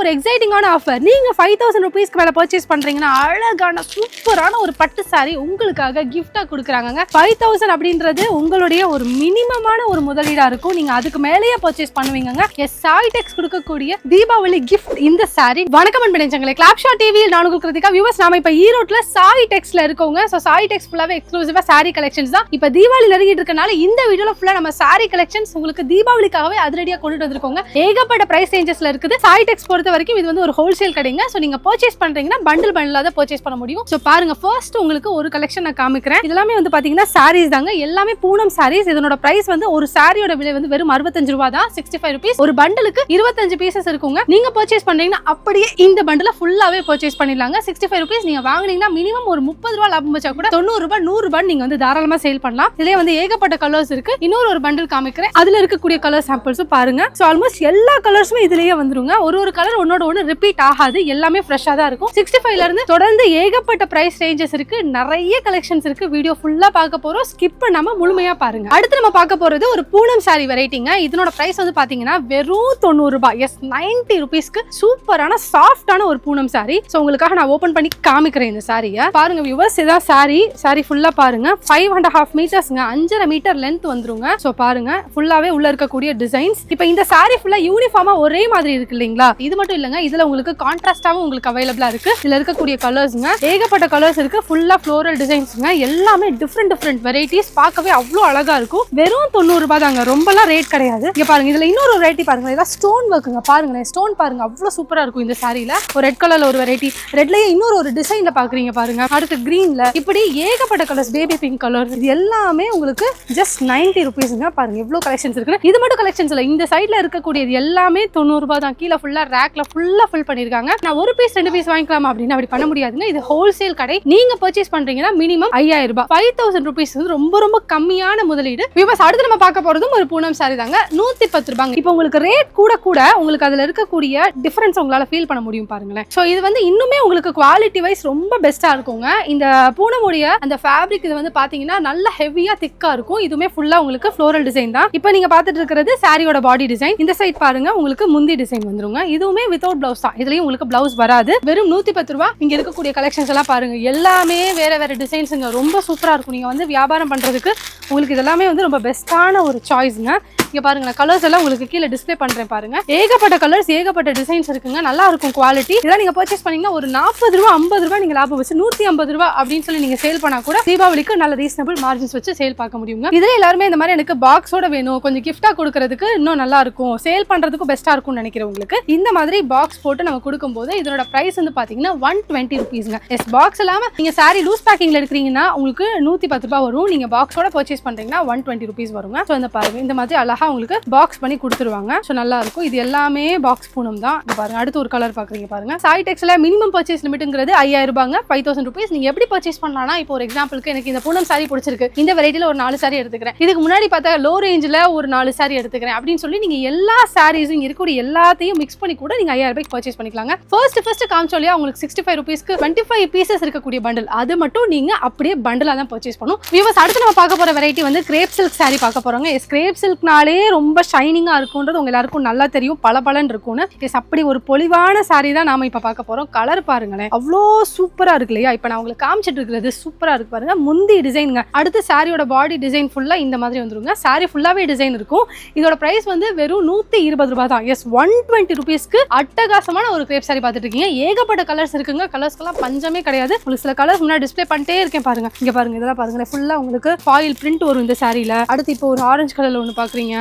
ஒரு எக்ஸைட்டிங்கான ஆஃபர். நீங்க 5000 ரூபீஸ்க்கு மேல பர்ச்சேஸ் பண்றீங்கன்னா அழகான சூப்பரான ஒரு பட்டு சாரி உங்களுக்காக கிஃப்டா கொடுக்குறாங்க. 5000 அப்படின்றது உங்களுடைய ஒரு மினிமமான ஒரு முதலீடா இருக்கும். நீங்க அதுக்கு மேலேயே பர்ச்சேஸ் பண்ணுவீங்க. எஸ், சாய் டெக்ஸ் கொடுக்கக்கூடிய தீபாவளி கிஃப்ட் இந்த சாரி. வணக்கம் அன்பனேச்சங்களே, கிளாப்ஷா டிவியில் நான் உங்களுக்கு கிருத்திகா. வியூவர்ஸ், நாம இப்ப ஈரோட்ல சாய் டெக்ஸ்ல இருக்கோங்க. சோ சாய் டெக்ஸ் ஃபுல்லாவே எக்ஸ்க்ளூசிவா சாரி கலெக்ஷன்ஸ் தான். இப்ப தீபாவளி நெருங்கிட்டு இருக்கனால இந்த வீடியோல ஃபுல்லா நம்ம சாரி கலெக்ஷன்ஸ் உங்களுக்கு தீபாவளிக்காகவே அதிரடியா கொண்டுட்டு வந்திருக்கோங்க. ஏகப்பட்ட பிரைஸ் ரேஞ்சஸ்ல இருக்குது. சாய் டெக்ஸ் பொறுத்த வரைக்கும் இது வந்து ஒரு ஹோல்சேல் கடைங்க. சோ நீங்க பர்ச்சேஸ் பண்றீங்கன்னா பண்டிலா தான் பர்ச்சேஸ் பண்ண முடியும். சோ பாருங்க, ஃபர்ஸ்ட் உங்களுக்கு ஒரு கலெக்ஷன் நான் காமிக்கிறேன். இதெல்லாமே வந்து பாத்தீங்கன்னா சாரீஸ் தாங்க. எல்லாமே பூனம் சாரீஸ். இதனோட பிரைஸ் வந்து ஒரு சாரியோட விலை வந்து வெறும் 65 ரூபாய் தான், 65 ரூபீஸ். ஒரு பண்டலுக்கு 25 பீசஸ் இருக்குங்க. நீங்க பர்ச்சேஸ் பண்றீங்கன்னா அப்படியே இந்த பண்டல ஃபுல்லாவே பர்ச்சேஸ் பண்ணிடலாங்க. 65 ரூபீஸ் நீங்க வாங்குனீங்கன்னா மினிமம் ஒரு 30 ரூபாய் லாபம் வச்சா கூட 90 ரூபாய் 100 ரூபாய் நீங்க வந்து தாராளமா சேல் பண்ணலாம். இதுலயே வந்து ஏகப்பட்ட கலர்ஸ் இருக்கு. இன்னொரு ஒரு பண்டல் காமிக்கிறேன். அதுல இருக்கக்கூடிய கலர் சாம்பிள்ஸும் பாருங்க. சோ ஆல்மோஸ்ட் எல்லா கலர்ஸுமே இதுலயே வந்துருங்க. ஒரு கலர் ஒன்னோட ஒன்னு ரிப்பீட் ஆகாது. எல்லாமே ஃப்ரெஷ்ஷா தான் இருக்கும். 65ல இருந்து தொடர்ந்து ஏகப்பட்ட பிரைஸ் ரேஞ்சஸ் இருக்கு. நிறைய கலெக்ஷன்ஸ் இருக்கு. வீடியோ ஃபுல்லா பார்க்க போறோம். ஸ்கிப் பண்ணாம முழுமையா பாருங்க. அடுத்து நம்ம பார்க்க போறது ஒரு பூனம் சாரி வெரைட்டிங்க. இதனோட பிரைஸ் வந்து பாத்தீங்கன்னா வெறும் 90 ரூபாய். எஸ், 90 ரூபீஸ்க்கு சூப்பரான சாஃப்டான ஒரு பூனம் சாரி. சோ உங்களுக்காக நான் ஓபன் பண்ணி காமிக்கிறேன் இந்த சாரியை. பாருங்க வியூவர்ஸ், இதான் சாரி ஃபுல்லா பாருங்க. 5.5 மீட்டர்ஸ்ங்க, 5.5 மீட்டர் லென்த் வந்துருங்க. சோ பாருங்க, ஃபுல்லாவே உள்ள இருக்கக்கூடிய டிசைன்ஸ். இப்போ இந்த சாரி ஃபுல்லா யூனிஃபார்மா ஒரே மாதிரி இருக்கு இல்லீங்களா? இது மட்டும் இல்லங்க, இதுல உங்களுக்கு கான்ட்ராஸ்டாவும் உங்களுக்கு அவைலபிளா இருக்கு. இதுல இருக்கக்கூடிய கலர்ஸ்ங்க, ஏகப்பட்ட கலர்ஸ் இருக்கு. ஃபுல்லா ஃப்ளோரல் டிசைன்ஸ்ங்க. எல்லாமே டிஃபரெண்ட் வெரைட்டிஸ். பார்க்கவே அவ்வளோ அழகா இருக்கும். வெறும் 90 ரூபாய் தாங்க. ரொம்பலாம் ரேட் கிடையாது. இங்க பாருங்க, இதுல இன்னொரு வெரைட்டி பாருங்க. இதெல்லாம் ஸ்டோன் ஒர்க்குங்க. பாருங்க, ஸ்டோன் பாருங்க, அவ்வளோ சூப்பரா இருக்கும் இந்த சாரியில. ஒரு ரெட் கலர்ல ஒரு வெரைட்டி, ரெட்லயே இன்னொரு ஒரு டிசைன்ல பாக்குறீங்க பாருங்க. அடுத்து கிரீன்ல, இப்படி ஏகப்பட்ட கலர்ஸ், பேபி பிங்க் கலர். இது எல்லாமே உங்களுக்கு ஜஸ்ட் 90 ரூபீஸ்ங்க. பாருங்க எவ்வளவு கலெக்ஷன்ஸ் இருக்கு. இது மட்டும் கலெக்ஷன்ஸ் இல்ல, இந்த சைடுல இருக்கக்கூடியது எல்லாமே 90 ரூபாய் தான். கீழே ஃபுல்லா ரேக்ல ஃபுல்லா ஃபில் பண்ணிருக்காங்க. நான் ஒரு பீஸ் 2 பீஸ் வாங்கிக்கலாமா அப்படின்னு அப்படி பண்ண முடியாதுங்க. இது ஹோல்சேல் கடை. நீங்க பர்ச்சேஸ் பண்றீங்கன்னா மினிமம் 5000 ரூபாய். 5000 ரூபீஸ் வந்து ரொம்ப கம்மியான முதலீடு. வியூவர்ஸ், அடுத்து நம்ம பார்க்க போறதும் ஒரு பூனம் சாரி தாங்க. 110 ரூபாய். இப்போ உங்களுக்கு ரேட் கூட உங்களுக்கு அதுல இருக்கக்கூடிய டிஃபரன்ஸ் உங்களால ஃபீல் பண்ண முடியும் பாருங்களேன். சோ இது வந்து இன்னுமே உங்களுக்கு குவாலிட்டி வைஸ் ரொம்ப பெஸ்டா இருக்குங்க. இந்த பூனமுடைய அந்த ஃபேப்ரிக் இது வந்து பாத்தீங்கன்னா நல்ல ஹெவியா திக்கா இருக்கும். இதுமே ஃபுல்லா உங்களுக்கு ஃப்ளோரல் டிசைன் தான். இப்போ நீங்க பாத்துட்டு இருக்கிறது சாரியோட பாடி டிசைன். இந்த சைடு பாருங்க, உங்களுக்கு முந்தி டிசைன் வந்துருங்க. இதுவுமே வித்தவுட் பிளவுஸ் தான். இதுலயும் உங்களுக்கு பிளவுஸ் வராது. வெறும் 110 ரூபாய். இங்க இருக்கக்கூடிய கலெக்ஷன்ஸ் எல்லாம் பாருங்க, எல்லாமே வேற டிசைன்ஸ்ங்க. ரொம்ப சூப்பரா இருக்கும். நீங்க வந்து வியாபாரம் பண்றதுக்கு உங்களுக்கு இதெல்லாமே வந்து ரொம்ப பெஸ்டான ஒரு சாய்ஸ்ங்க. இங்க பாருங்க, கலர்ஸ் எல்லாம் உங்களுக்கு கீழே டிஸ்ப்ளே பண்றேன் பாருங்க. ஏகப்பட்ட கலர்ஸ், ஏகப்பட்ட டிசைன்ஸ் இருக்குங்க. நல்லா இருக்கும் குவாலிட்டி. இதெல்லாம் நீங்க பர்ச்சேஸ் பண்ணீங்கன்னா ஒரு 40 ரூபாய் 50 ரூபாய் நீங்க லாபம் வச்சு 150 ரூபாய் அப்படின்னு சொல்லி நீங்க சேல் பண்ணா கூட தீபாவளிக்கு நல்ல ரீசனபிள் மார்ஜின்ஸ் வச்சு சேல் பார்க்க முடியுங்க. இதுல எல்லாருமே இந்த மாதிரி எனக்கு பாக்ஸோட வேணும், கொஞ்சம் கிஃப்டா கொடுக்கறதுக்கு இன்னும் நல்லா இருக்கும், சேல் பண்றதுக்கு பெஸ்டா இருக்கும்னு நினைக்கிறவங்களுக்கு இந்த மாதிரி பாக்ஸ் போட்டு நம்ம கொடுக்கும்போது இதோட பிரைஸ் வந்து பாத்தீங்கன்னா 120 ரூபீஸ்ங்க. எஸ், பாக்ஸ் இல்லாம நீங்க சாரி லூஸ் பேக்கிங்ல எடுக்கிறீங்கன்னா உங்களுக்கு 110 ரூபாய் வரும். நீங்க பாக்ஸோட பர்ச்சேஸ் பண்றீங்கன்னா 120 ரூபீஸ் வருங்க. சோ இந்த பாருங்க, இந்த மாதிரி அழகா உங்களுக்கு பாக்ஸ் பண்ணி கொடுத்துருவாங்க. சோ நல்லா இருக்கும். இது எல்லாமே பாக்ஸ் பூனம் தான். இது பாருங்க, அடுத்து ஒரு கலர் பாக்குறீங்க பாருங்க. சாய் டெக்ஸ்ல மினிமம் பர்ச்சேஸ் லிமிட்ங்கிறது 5000 ரூபாய்ங்க. 5000 ரூபீஸ். நீங்க எப்படி பர்ச்சேஸ் பண்ணலாம்னா, இப்போ ஒரு எக்ஸாம்பிளுக்கு எனக்கு இந்த பூனம் சாரி பிடிச்சிருக்கு, இந்த வெரைட்டில ஒரு 4 சாரி எடுத்துக்கிறேன், இதுக்கு முன்னாடி பார்த்தா லோ ரேஞ்சில் ஒரு 4 சாரி எடுத்துக்கிறேன் அப்படின்னு சொல்லி நீங்க எல்லா சாரீஸும் இருக்கக்கூடிய எல்லாத்தையும் மிக்ஸ் பண்ணி கூட நீங்க 5000 ரூபாய்க்கு பர்ச்சேஸ் பண்ணிக்கலாங்க. ஃபர்ஸ்ட் காமிச்சோலியா உங்களுக்கு 65 ரூபீஸ்க்கு 25 பீசஸ் இருக்கக்கூடிய பண்டல், அது மட்டும் நீங்க அப்படியே பண்டலா தான் பர்ச்சேஸ் பண்ணும். வியூவர்ஸ், அடுத்து நம்ம பார்க்க போற வெரைட்டி வந்து கிரேப் சில்க் சாரி பார்க்க போறோங்க. கிரேப் சில்க்னாலே ரொம்ப ஷைனிங்கா இருக்கும்ன்றது உங்க எல்லாருக்கும் நல்லா தெரியும். பளபளன்னு இருக்கும்னு. அப்படி ஒரு பொலிவான சாரி தான் நாம இப்ப பார்க்க போறோம். கலர் பாருங்களேன், அவ்வளோ சூப்பரா இருக்கு இல்லையா? இப்ப நான் உங்களுக்கு காமிச்சிட்டு இருக்கிறது சூப்பரா இருக்கு பாருங்க. முந்தி டிசைனுங்க. அடுத்து சாரியோட பாடி டிசைன் ஃபுல்லா இந்த மாதிரி வந்துருங்க. சாரி ஃபுல்லாவே டிசைன் இருக்கும். இதோட பிரைஸ் வந்து வெறும் 120 ரூபாய் தான். எஸ், 120 ரூபீஸ்க்கு அட்டகாசமான ஒரு கிரேப் சாரி பார்த்துட்டு இருக்கீங்க. ஏகப்பட்ட கலர்ஸ் இருக்குங்க. கலர்ஸ்க்கெல்லாம் பஞ்சமே கிடையாது. உங்களுக்கு சில கலர்ஸ் முன்னாடி டிஸ்ப்ளே பண்ணிட்டே இருக்கேன் பாருங்க. இங்க பாருங்க, இதெல்லாம் பாருங்க, ஃபுல்லா உங்களுக்கு ஃபாயில் பிரிண்ட் வரும் இந்த சாரியில. அடுத்து இப்போ ஒரு ஆரஞ்சு கலர்ல ஒன்று பாக்குறீங்க.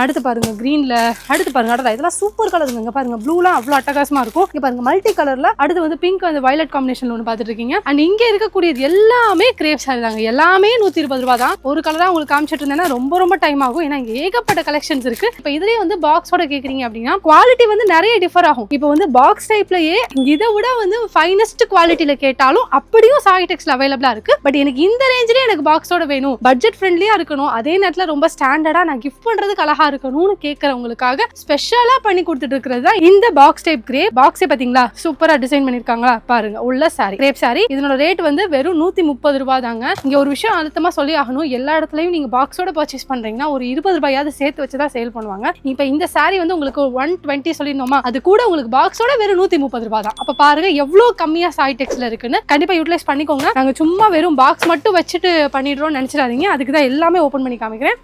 அடுத்து பாருங்க கிரீன்ல, அடுத்து பாருங்க அடடா, இதெல்லாம் சூப்பர் கலருங்க. பாருங்க ப்ளூலாம் அவ்வளோ அட்டகாசமா இருக்கும். இங்க பாருங்க மல்டி கலர்ல, அடுத்து வந்து பிங்க் அந்த வயலட் காம்பினேஷன்ல ஒன்று பார்த்துட்டு இருக்கீங்க. அண்ட் இங்க இருக்கக்கூடியது எல்லாமே கிரேப் சாரி தாங்க. எல்லாமே 120 ரூபாய் தான். ஒரு கலரா உங்களுக்கு காமிச்சிட்டு இருந்தேன்னா ரொம்ப டைம் ஆகும். ஏன்னா இங்க ஏகப்பட்ட கலெக்ஷன்ஸ் இருக்கு. இப்போ இதுலயே வந்து பாக்ஸோட கேக்குறீங்க அப்படின்னா குவாலிட்டி வந்து நிறைய டிஃபர் ஆகும். இப்போ வந்து பாக்ஸ் டைப்லயே இதை விட வந்து ஃபைனஸ்ட் குவாலிட்டியில கேட்டாலும் அப்படியும் சாய் டெக்ஸ்ல அவைலபிளா இருக்கு. பட் எனக்கு இந்த ரேஞ்சிலே எனக்கு பாக்ஸோட வேணும், பட்ஜெட் ஃப்ரெண்ட்லியா இருக்கணும், அதே நேரத்தில் ரொம்ப ஸ்டாண்டர்டா நான் கிஃப்ட் பண்றதுக்கு அழகா இருக்கணும்னு கேக்குறவங்களுக்காக ஸ்பெஷலா பண்ணி கொடுத்துட்டு இருக்கிறது தான் இந்த பாக்ஸ் டைப் கிரேப். பாக்ஸே பாத்தீங்களா சூப்பரா டிசைன் பண்ணிருக்காங்களா பாருங்க. உள்ள சாரி கிரேப் சாரி. இதனோட ரேட் வந்து வெறும் 130 ரூபாய் தாங்க. இங்க ஒரு விஷயம் அழுத்தமா சொல்லி ஆகணும், எல்லா இடத்துலயும் நீங்க பாக்ஸோட பர்ச்சேஸ் பண்றீங்கன்னா ஒரு 20 ரூபாயாவது சேர்த்து வச்சுதான் சேல் பண்ணுவாங்க. இப்ப இந்த சாரி வந்து உங்களுக்கு 120 சொல்லிருந்தோமா, அது கூட உங்களுக்கு பாக்ஸோட வெறும் 130 ரூபாய் தான். அப்ப பாருங்க எவ்வளவு கம்மியா சாய்டெக்ஸ்ல இருக்குன்னு. கண்டிப்பா யூட்டிலைஸ் பண்ணிக்கோங்க. நாங்க சும்மா வெறும் பாக்ஸ் மட்டும் வச்சுட்டு பண்ணிடுறோம் நினைச்சிடாதீங்க. அதுக்கு தான் எல்லாமே ஓபன் பண்ணி காமிக்கிறேன்.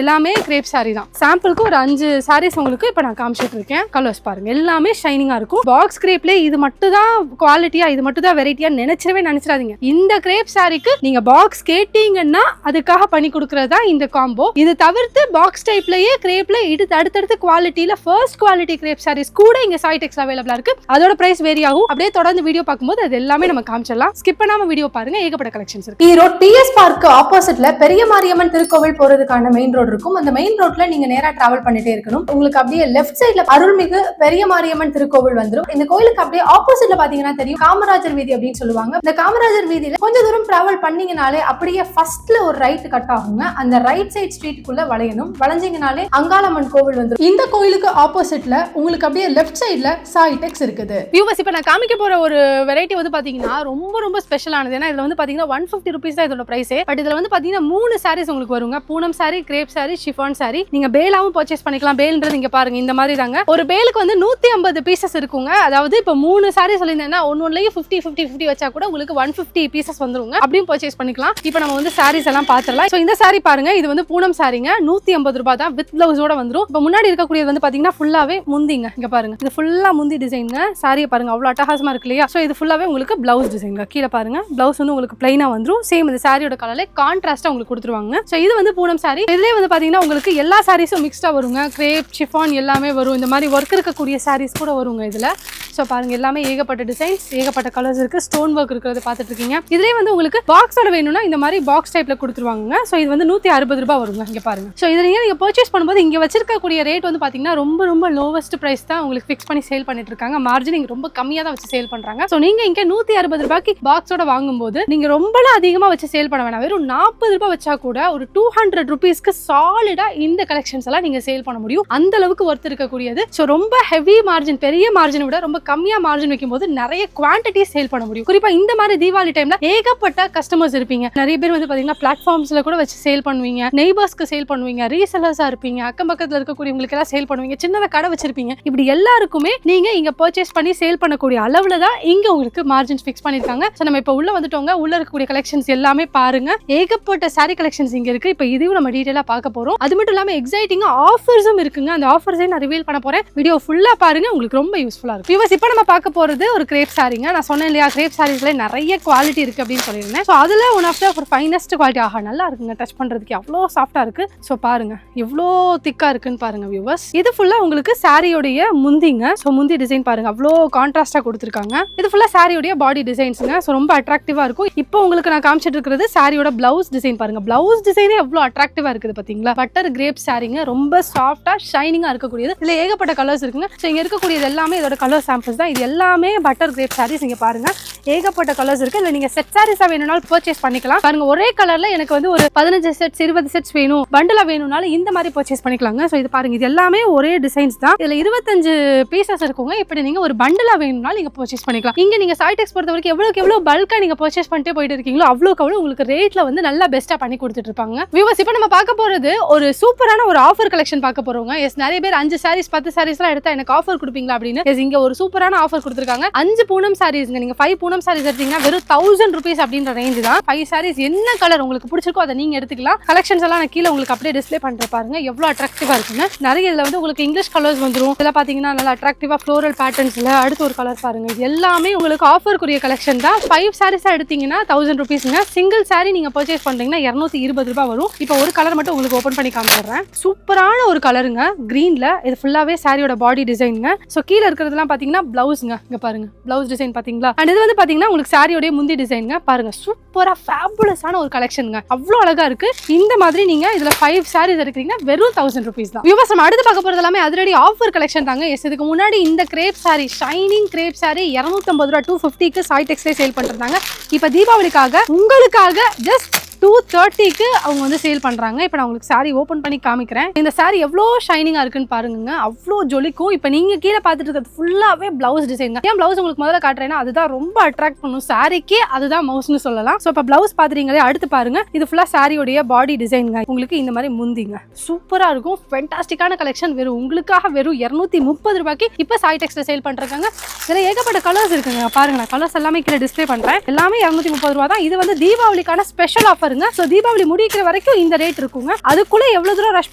எல்லாமே கிரேப் சாரி தான். சாம்பிளுக்கு ஒரு 5 சாரீஸ் உங்களுக்கு இப்ப நான் காமிச்சிட்டு இருக்கேன். கலர்ஸ் பாருங்க எல்லாமே ஷைனிங்கா இருக்கும். பாக்ஸ் கிரேப்ல இது மட்டும் தான் குவாலிட்டியா, இது மட்டும் தான் வெரைட்டியா நினைச்சிடாதீங்க. இந்த கிரேப் சாரிக்கு நீங்க பாக்ஸ் கேட்டீங்கன்னா அதுக்காக பண்ணி கொடுக்கறதா இந்த காம்போ. இது தவிர்த்து பாக்ஸ் டைப்லயே கிரேப்ல இது அடுத்தடுத்து குவாலிட்டியில ஃபர்ஸ்ட் குவாலிட்டி கிரேப் சாரீஸ் கூட இங்க சாய்டெக்ஸ் அவைலபிளா இருக்கு. அதோட பிரைஸ் வேரி ஆகும். அப்படியே தொடர்ந்து வீடியோ பார்க்கும்போது அது எல்லாமே நம்ம காமிச்சிடலாம். ஸ்கிப் பண்ணாம வீடியோ பாருங்க, ஏகப்பட்ட கலெக்ஷன்ஸ் இருக்கு. ஈரோடு டிஎஸ் பார்க் ஆப்போசிட்ல பெரிய மாரியம்மன் திருக்கோவில் போறதுக்கான மெயின் ரோடு இருக்கும். அந்த மெயின் ரோட்ல நீங்க நேரா டிராவல் பண்ணிட்டே இருக்கணும். உங்களுக்கு அப்படியே லெஃப்ட் சைட்ல அருள்மிகு பெரிய மாரியம்மன் திருக்கோவில் வந்துரும். இந்த கோயிலுக்கு அப்படியே ஆப்போசிட்ல பாத்தீங்கன்னா தெரியும் காமராஜர் வீதி அப்படின்னு சொல்லுவாங்க. இந்த காமராஜர் வீதியில கொஞ்ச தூரம் டிராவல் பண்ணீங்கனாலே அப்படியே ஃபர்ஸ்ட்ல ஒரு ரைட் கட் ஆகுங்க. அந்த ரைட் சைட் ஸ்ட்ரீட்டுக்குள்ள வளையணும். வளைஞ்சீங்கனாலே அங்காளம்மன் கோவில் வந்துரும். இந்த கோயிலுக்கு ஆப்போசிட்ல உங்களுக்கு அப்படியே லெஃப்ட் சைட்ல சாய்டெக்ஸ் இருக்குது. வியூவர்ஸ் இப்ப நான் காமிக்க போற ஒரு வெரைட்டி வந்து பாத்தீங்கன்னா ரொம்ப ரொம்ப ஸ்பெஷலானது. ஏன்னா இதுல வந்து பாத்தீங்கன்னா 150 ரூபீஸ் தான் இதோட பிரைஸ். பட் இதுல வந்து பாத்தீங்கன்னா 3 சாரீஸ் உங்களுக்கு வருங்க. Poonam sari, crepe sari, chiffon sari. நீங்க பேலாவும் பர்ச்சேஸ் பண்ணிக்கலாம். பேல்ன்றது இங்க பாருங்க இந்த மாதிரி தாங்க. ஒரு பேலுக்கு வந்து 150 பீசஸ் இருக்குங்க. அதாவது இப்ப 3 சாரி சொல்லியிருந்தேன்னா ஒன்னொன்னுலயும் 50 வச்சா கூட உங்களுக்கு 150 பீசஸ் வந்துருங்க. அப்படியும் பர்ச்சேஸ் பண்ணிக்கலாம். இப்ப நம்ம வந்து சாரீஸ் எல்லாம் பாத்துறலாம். சோ இந்த சாரி பாருங்க, இது வந்து பூனம் சாரிங்க. 150 ரூபாய் தான் வித் பிளவுஸோட வந்துரும். இப்ப முன்னாடி இருக்கக்கூடியது வந்து பாத்தீங்கன்னா ஃபுல்லாவே முந்திங்க. இங்க பாருங்க இது ஃபுல்லா முந்தி டிசைன்ங்க. சாரியை பாருங்க அவ்வளவு அட்டகாசமா இருக்கு இல்லையா? சோ இது ஃபுல்லாவே உங்களுக்கு பிளவுஸ் டிசைன்ங்க. கீழ பாருங்க பிளவுஸ் வந்து உங்களுக்கு பிளைனா வந்துரும். சேம் இந்த சாரியோட கலர்ல கான்ட்ராஸ்டா உங்களுக்கு கொடுத்துருவாங்க. சோ இது வந்து பூனம் சாரி. இதுலயே வந்து பாத்தீங்கன்னா உங்களுக்கு எல்லா சாரீஸும் மிக்ஸ்டா வருங்க. கிரேப், ஷிஃபான் எல்லாமே வரும். இந்த மாதிரி ஒர்க் இருக்கக்கூடிய சாரீஸ் கூட வருங்க இதுல. சோ பாருங்க எல்லாமே ஏகப்பட்ட டிசைன்ஸ், ஏகப்பட்ட கலர்ஸ் இருக்கு. ஸ்டோன் ஒர்க் இருக்கிறத பாத்துட்டு இருக்கீங்க. இதுலயே வந்து உங்களுக்கு பாக்ஸோட வேணும்னா இந்த மாதிரி பாக்ஸ் டைப்ல கொடுத்துருவாங்க. சோ இது வந்து 160 ரூபாய் வருங்க. இங்க பாருங்க. சோ இதுல நீங்க பர்ச்சேஸ் பண்ணும்போது இங்க வச்சிருக்கக்கூடிய ரேட் வந்து பாத்தீங்கன்னா ரொம்ப ரொம்ப லோவஸ்ட் பிரைஸ் தான் உங்களுக்கு ஃபிக்ஸ் பண்ணி சேல் பண்ணிட்டு இருக்காங்க. மார்ஜின் இங்க ரொம்ப கம்மியா தான் வச்சு சேல் பண்றாங்க. சோ நீங்க இங்க 160 ரூபாய்க்கு பாக்ஸோட வாங்கும்போது நீங்க ரொம்பலாம் அதிகமா வச்சு சேல் பண்ண வேணாம். வெறும் 40 ரூபாய் வச்சா கூட ஒரு 200 ரூபீஸ்க்கு சாலிடா இந்த கலெக்ஷன்ஸ் எல்லாம் நீங்க சேல் பண்ண முடியும். அந்த அளவுக்கு ஒர்த் இருக்கக்கூடியது. சோ ரொம்ப ஹெவி மார்ஜின், பெரிய மார்ஜினை விட ரொம்ப கம்மியா மார்ஜின் வைக்கும்போது நிறைய குவான்டிட்டி சேல் பண்ண முடியும். குறிப்பா இந்த மாதிரி தீபாவளி டைம்ல ஏகப்பட்ட கஸ்டமர்ஸ் இருப்பீங்க. நிறைய பேர் வந்து பாத்தீங்கன்னா பிளாட்ஃபார்ம்ஸ்ல கூட வச்சு சேல் பண்ணுவீங்க, நெய்பர்ஸ்க்கு சேல் பண்ணுவீங்க, ரீசெல்லர்ஸா இருப்பீங்க, அக்கம் பக்கத்துல இருக்கக்கூடியவங்களுக்கு எல்லாம் சேல் பண்ணுவீங்க, சின்னதா கடை வச்சிருப்பீங்க. இப்படி எல்லாருக்குமே நீங்க இங்க பர்ச்சேஸ் பண்ணி சேல் பண்ணக்கூடிய அளவுல தான் இங்க உங்களுக்கு மார்ஜின்ஸ் ஃபிக்ஸ் பண்ணிருக்காங்க. சோ நம்ம இப்ப உள்ள வந்துட்டோங்க. உள்ள இருக்கக்கூடிய கலெக்ஷன்ஸ் எல்லாமே பாருங்க. ஏகப்பட்ட சாரி கலெக்ஷன்ஸ் இங்க இருக்கு. இப்ப இதையும் நம்ம டீடைலா பார்க்க போறோம். அது மட்டும் இல்லாம எக்ஸைட்டிங்கா ஆஃபர்ஸும் இருக்குங்க. அந்த ஆஃபர்ஸையும் நான் ரிவீல் பண்ண போறேன். வீடியோ ஃபுல்லா பாருங்க, உங்களுக்கு ரொம்ப யூஸ்ஃபுல்லா இருக்கும். வியூவர்ஸ் இப்ப நம்ம பார்க்க போறது ஒரு கிரேப் சாரிங்க. நான் சொன்னேன் இல்லையா கிரேப் சாரீஸ்ல நிறைய குவாலிட்டி இருக்கு அப்படின்னு சொல்லியிருந்தேன். ஸோ அதுல ஒன் ஆஃப் த ஒரு ஃபைனஸ்ட் குவாலிட்டி. ஆகா நல்லா இருக்குங்க, டச் பண்றதுக்கு அவ்வளோ சாஃப்டா இருக்கு. ஸோ பாருங்க எவ்வளோ திக்கா இருக்குன்னு பாருங்க வியூவர்ஸ். இது ஃபுல்லா உங்களுக்கு சாரியோடைய முந்திங்க. ஸோ முந்தி டிசைன் பாருங்க அவ்வளோ கான்ட்ராஸ்டா கொடுத்துருக்காங்க. இது ஃபுல்லா சாரியோடைய பாடி டிசைன்ஸுங்க. ஸோ ரொம்ப அட்ராக்டிவா இருக்கும். இப்போ உங்களுக்கு நான் காமிச்சிட்டு இருக்கிறது சாரியோட பிளவுஸ் டிசைன் பாருங்க. பிளவுஸ் டிசைனே எவ்வளோ அட்ராக்டிவா இருக்குது பாத்தீங்களா? பட்டர் கிரேப் சாரிங்க. ரொம்ப சாஃப்டா ஷைனிங்கா இருக்கக்கூடியது. இதுல ஏகப்பட்ட கலர்ஸ் இருக்குங்க. ஸோ இங்க இருக்கக்கூடியது எல்லாமே இதோட கலர் சாம்பிள்ஸ் தான். இது எல்லாமே பட்டர் கிரேப் சாரீஸ். இங்க பாருங்க ஏகப்பட்ட கலர்ஸ் இருக்கு. இல்ல நீங்க செட் சாரீஸா வேணும்னாலும் பர்ச்சேஸ் பண்ணிக்கலாம். பாருங்க ஒரே கலர்ல எனக்கு வந்து ஒரு 15 செட்ஸ் 20 செட்ஸ் வேணும், பண்டலா வேணும்னாலும் இந்த மாதிரி பர்ச்சேஸ் பண்ணிக்கலாங்க. சோ இது பாருங்க இது எல்லாமே ஒரே டிசைன்ஸ் தான். இதுல 25 பீசஸ் இருக்குங்க. இப்படி நீங்க ஒரு பண்டலா வேணும்னாலும் நீங்க பர்ச்சேஸ் பண்ணிக்கலாம். இங்க நீங்க சாய்டெக்ஸ் பொறுத்த வரைக்கும் எவ்வளவு பல்கா நீங்க பர்ச்சேஸ் பண்ணிட்டே போயிட்டு இருக்கீங்களோ அவ்வளவுக்கு அவ்வளவு உங்களுக்கு ரேட்ல வந்து நல்லா பெஸ்டா பண்ணி கொடுத்துட்டு இருப்பாங்க. வியூவர்ஸ் இப்ப நம்ம பார்க்க போறது ஒரு சூப்பரான ஒரு ஆஃபர் கலெக்ஷன் பார்க்க போறோங்க. எஸ் நிறைய பேர் 5 சாரீஸ் 10 சாரீஸ் எல்லாம் எடுத்தா எனக்கு ஆஃபர் கொடுப்பீங்களா அப்படின்னு. எஸ் இங்க ஒரு சூப்பரான ஆஃபர் கொடுத்துருக்காங்க. 5 பூனம் சாரீஸ்ங்க. நீங்க 5 பூனம் சாரீஸ் எடுத்தீங்கன்னா வெறும் 1000 ரூபீஸ் அப்படின்ற ரேஞ்ச் தான். 5 சாரீஸ் என்ன கலர் உங்களுக்கு பிடிச்சிருக்கோ அதை நீங்க எடுத்துக்கலாம். கலெக்ஷன்ஸ் எல்லாம் நான் கீழே உங்களுக்கு அப்படியே டிஸ்ப்ளே பண்ற பாருங்க எவ்வளவு அட்ராக்டிவா இருக்குன்னு. நிறைய இதுல வந்து உங்களுக்கு இங்கிலீஷ் கலர்ஸ் வந்துரும். இதெல்லாம் பாத்தீங்கன்னா நல்லா அட்ராக்டிவா ஃப்ளோரல் பேட்டர்ன்ஸ்ல அடுத்து ஒரு கலர் பாருங்க. இது எல்லாமே உங்களுக்கு ஆஃபருக்குரிய கலெக்ஷன் தான். 5 சாரீஸ் எடுத்தீங்கன்னா 1000 ரூபீஸ்ங்க. சிங்கிள் சாரி நீங்க பர்ச்சேஸ் பண்றீங்கன்னா 220 ரூபாய் வரும். இப்போ ஒரு கலர் மட்டும் உங்களுக்கு ஓபன் பண்ணி காமிச்சிடுறேன். சூப்பரான ஒரு கலருங்க கிரீன்ல. இது ஃபுல்லாவே சாரியோட பாடி டிசைன்ங்க. சோ கீழ இருக்கிறதெல்லாம் பாத்தீங்கன்னா பிளவுஸ்ங்க. இங்க பாருங்க பிளவுஸ் டிசைன் பாத்தீங்களா? அண்ட் இது வந்து பாத்தீங்கன்னா உங்களுக்கு சாரியோட முந்தி டிசைன்ங்க. பாருங்க சூப்பரா ஃபேபுலஸான ஒரு கலெக்ஷன்ங்க. அவ்வளவு அழகா இருக்கு. இந்த மாதிரி நீங்க இதுல 5 சாரீஸ் எடுக்கிறீங்கன்னா வெறும் 1000 ரூபீஸ் தான். வியூவர்ஸ் நம்ம அடுத்து பார்க்க போறது எல்லாமே அதிரடி ஆஃபர் கலெக்ஷன் தாங்க. எஸ் இதுக்கு முன்னாடி இந்த crepe sari shining crepe sari 250 ரூபாய் 250க்கு சாய்டெக்ஸ்ல சேல் பண்ணிருந்தாங்க. இப்ப தீபாவளிக்காக உங்களுக்காக ஜஸ்ட் 230க்கு அவங்க வந்து சேல் பண்றாங்க. இப்போ நான் உங்களுக்கு saree ஓபன் பண்ணி காமிக்கிறேன். இந்த saree எவ்வளோ ஷைனிங்கா இருக்குன்னு பாருங்க. அவ்வளோ ஜொலிக்கும். இப்போ நீங்க கீழே பார்த்துட்டு இருக்கிறது ஃபுல்லாவே பிளவுஸ் டிசைன் தான். ஏன் பிளவுஸ் உங்களுக்கு முதல்ல காட்டுறேன்னா அதுதான் ரொம்ப அட்ராக்ட் பண்ணும். சாரிக்கே அதுதான் மவுஸ்னு சொல்லலாம். ஸோ இப்போ பிளவுஸ் பாத்துறீங்களே, அடுத்து பாருங்க. இது ஃபுல்லா சாரியோடைய பாடி டிசைன்ங்க. உங்களுக்கு இந்த மாதிரி முந்திங்க சூப்பரா இருக்கும். ஃபென்டாஸ்டிக்கான கலெக்ஷன். வெறும் உங்களுக்காக வெறும் 230 ரூபாய்க்கு இப்போ சாய் டெக்ஸ்ல சேல் பண்றாங்க. இதுல ஏகப்பட்ட கலர்ஸ் இருக்குங்க. பாருங்க, நான் கலர்ஸ் எல்லாமே கீழே டிஸ்ப்ளே பண்றேன். எல்லாமே 230 ரூபா தான். இது வந்து தீபாவளிக்கான ஸ்பெஷல் ஆஃபருங்க. ஸோ தீபாவளி முடிக்கிற வரைக்கும் இந்த ரேட் இருக்குங்க. அதுக்குள்ள எவ்வளவு தூரம் ரஷ்